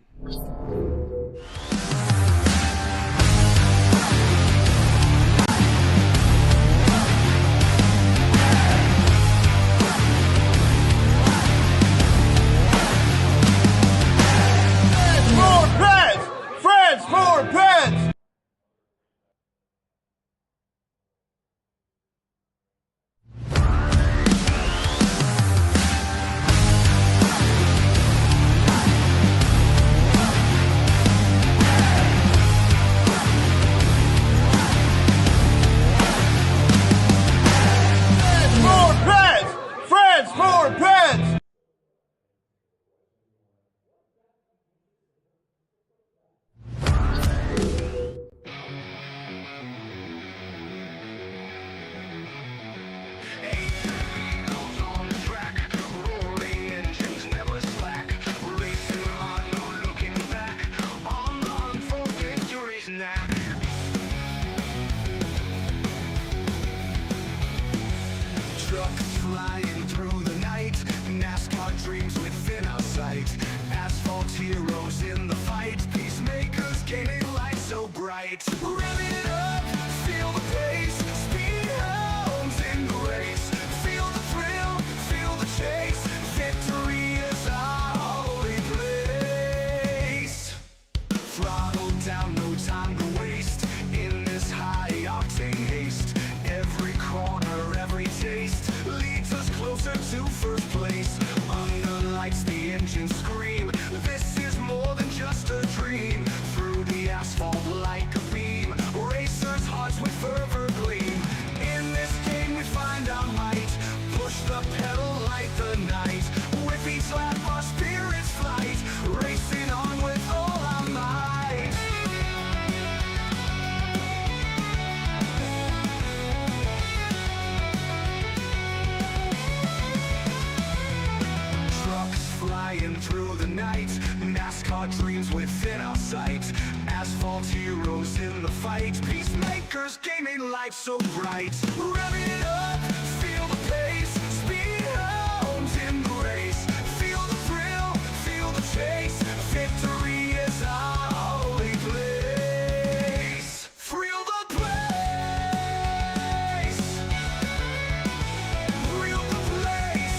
Friends for pets! Friends for pets! Trucks flying through the night, NASCAR dreams within our sight. Asphalt heroes in the fight, peacemakers gaining light so bright. Revving it up, feel the pace, speed hounds in the race. Feel the thrill, feel the chase, victory is our holy place. Throttle down, no time to waste, in this high-octane haste. Every corner, every taste leads us closer to first place. Under lights, the engines scream, this is more than just a dream. Through the asphalt like a beam, racers' hearts with fervor gleam. In this game we find our might, push the pedal like the night. With each lap our spirits flight, racing on with all our might. Trucks flying through the night, NASCAR dreams within our sight. Asphalt heroes in the fight, peacemakers gaming life so bright. Revving it up, feel the pace, speed hounds in the race. Feel the thrill, feel the chase, victory is our holy place. Thrill the place, thrill the place.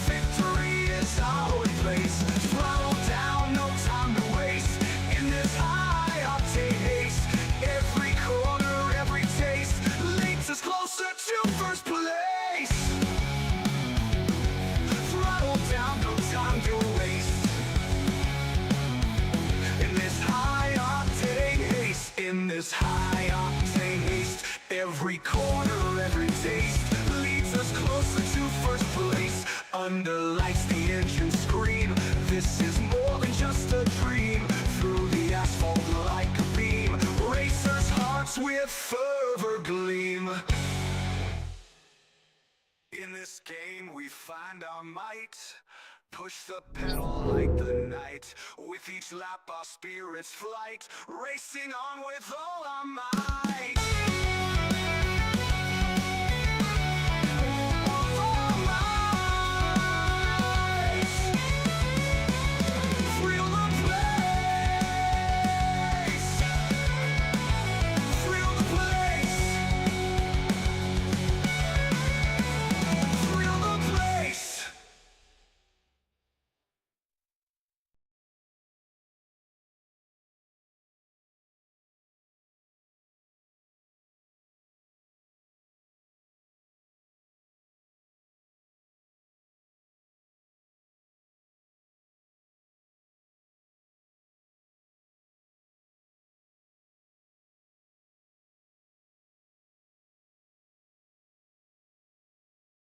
Victory is our place. Throttle down, no time to waste. In this high-octane haste, every corner, every taste leads us closer to first place. Throttle down, no time to waste. In this high-octane haste, in this high-octane haste, every corner, every taste leads us closer to first place. Under lights, the engine scream. This is more than just a dream. Through the asphalt like a beam, racers' hearts with fervor gleam. In this game we find our might. Push the pedal like the night. With each lap our spirits flight. Racing on with all our might.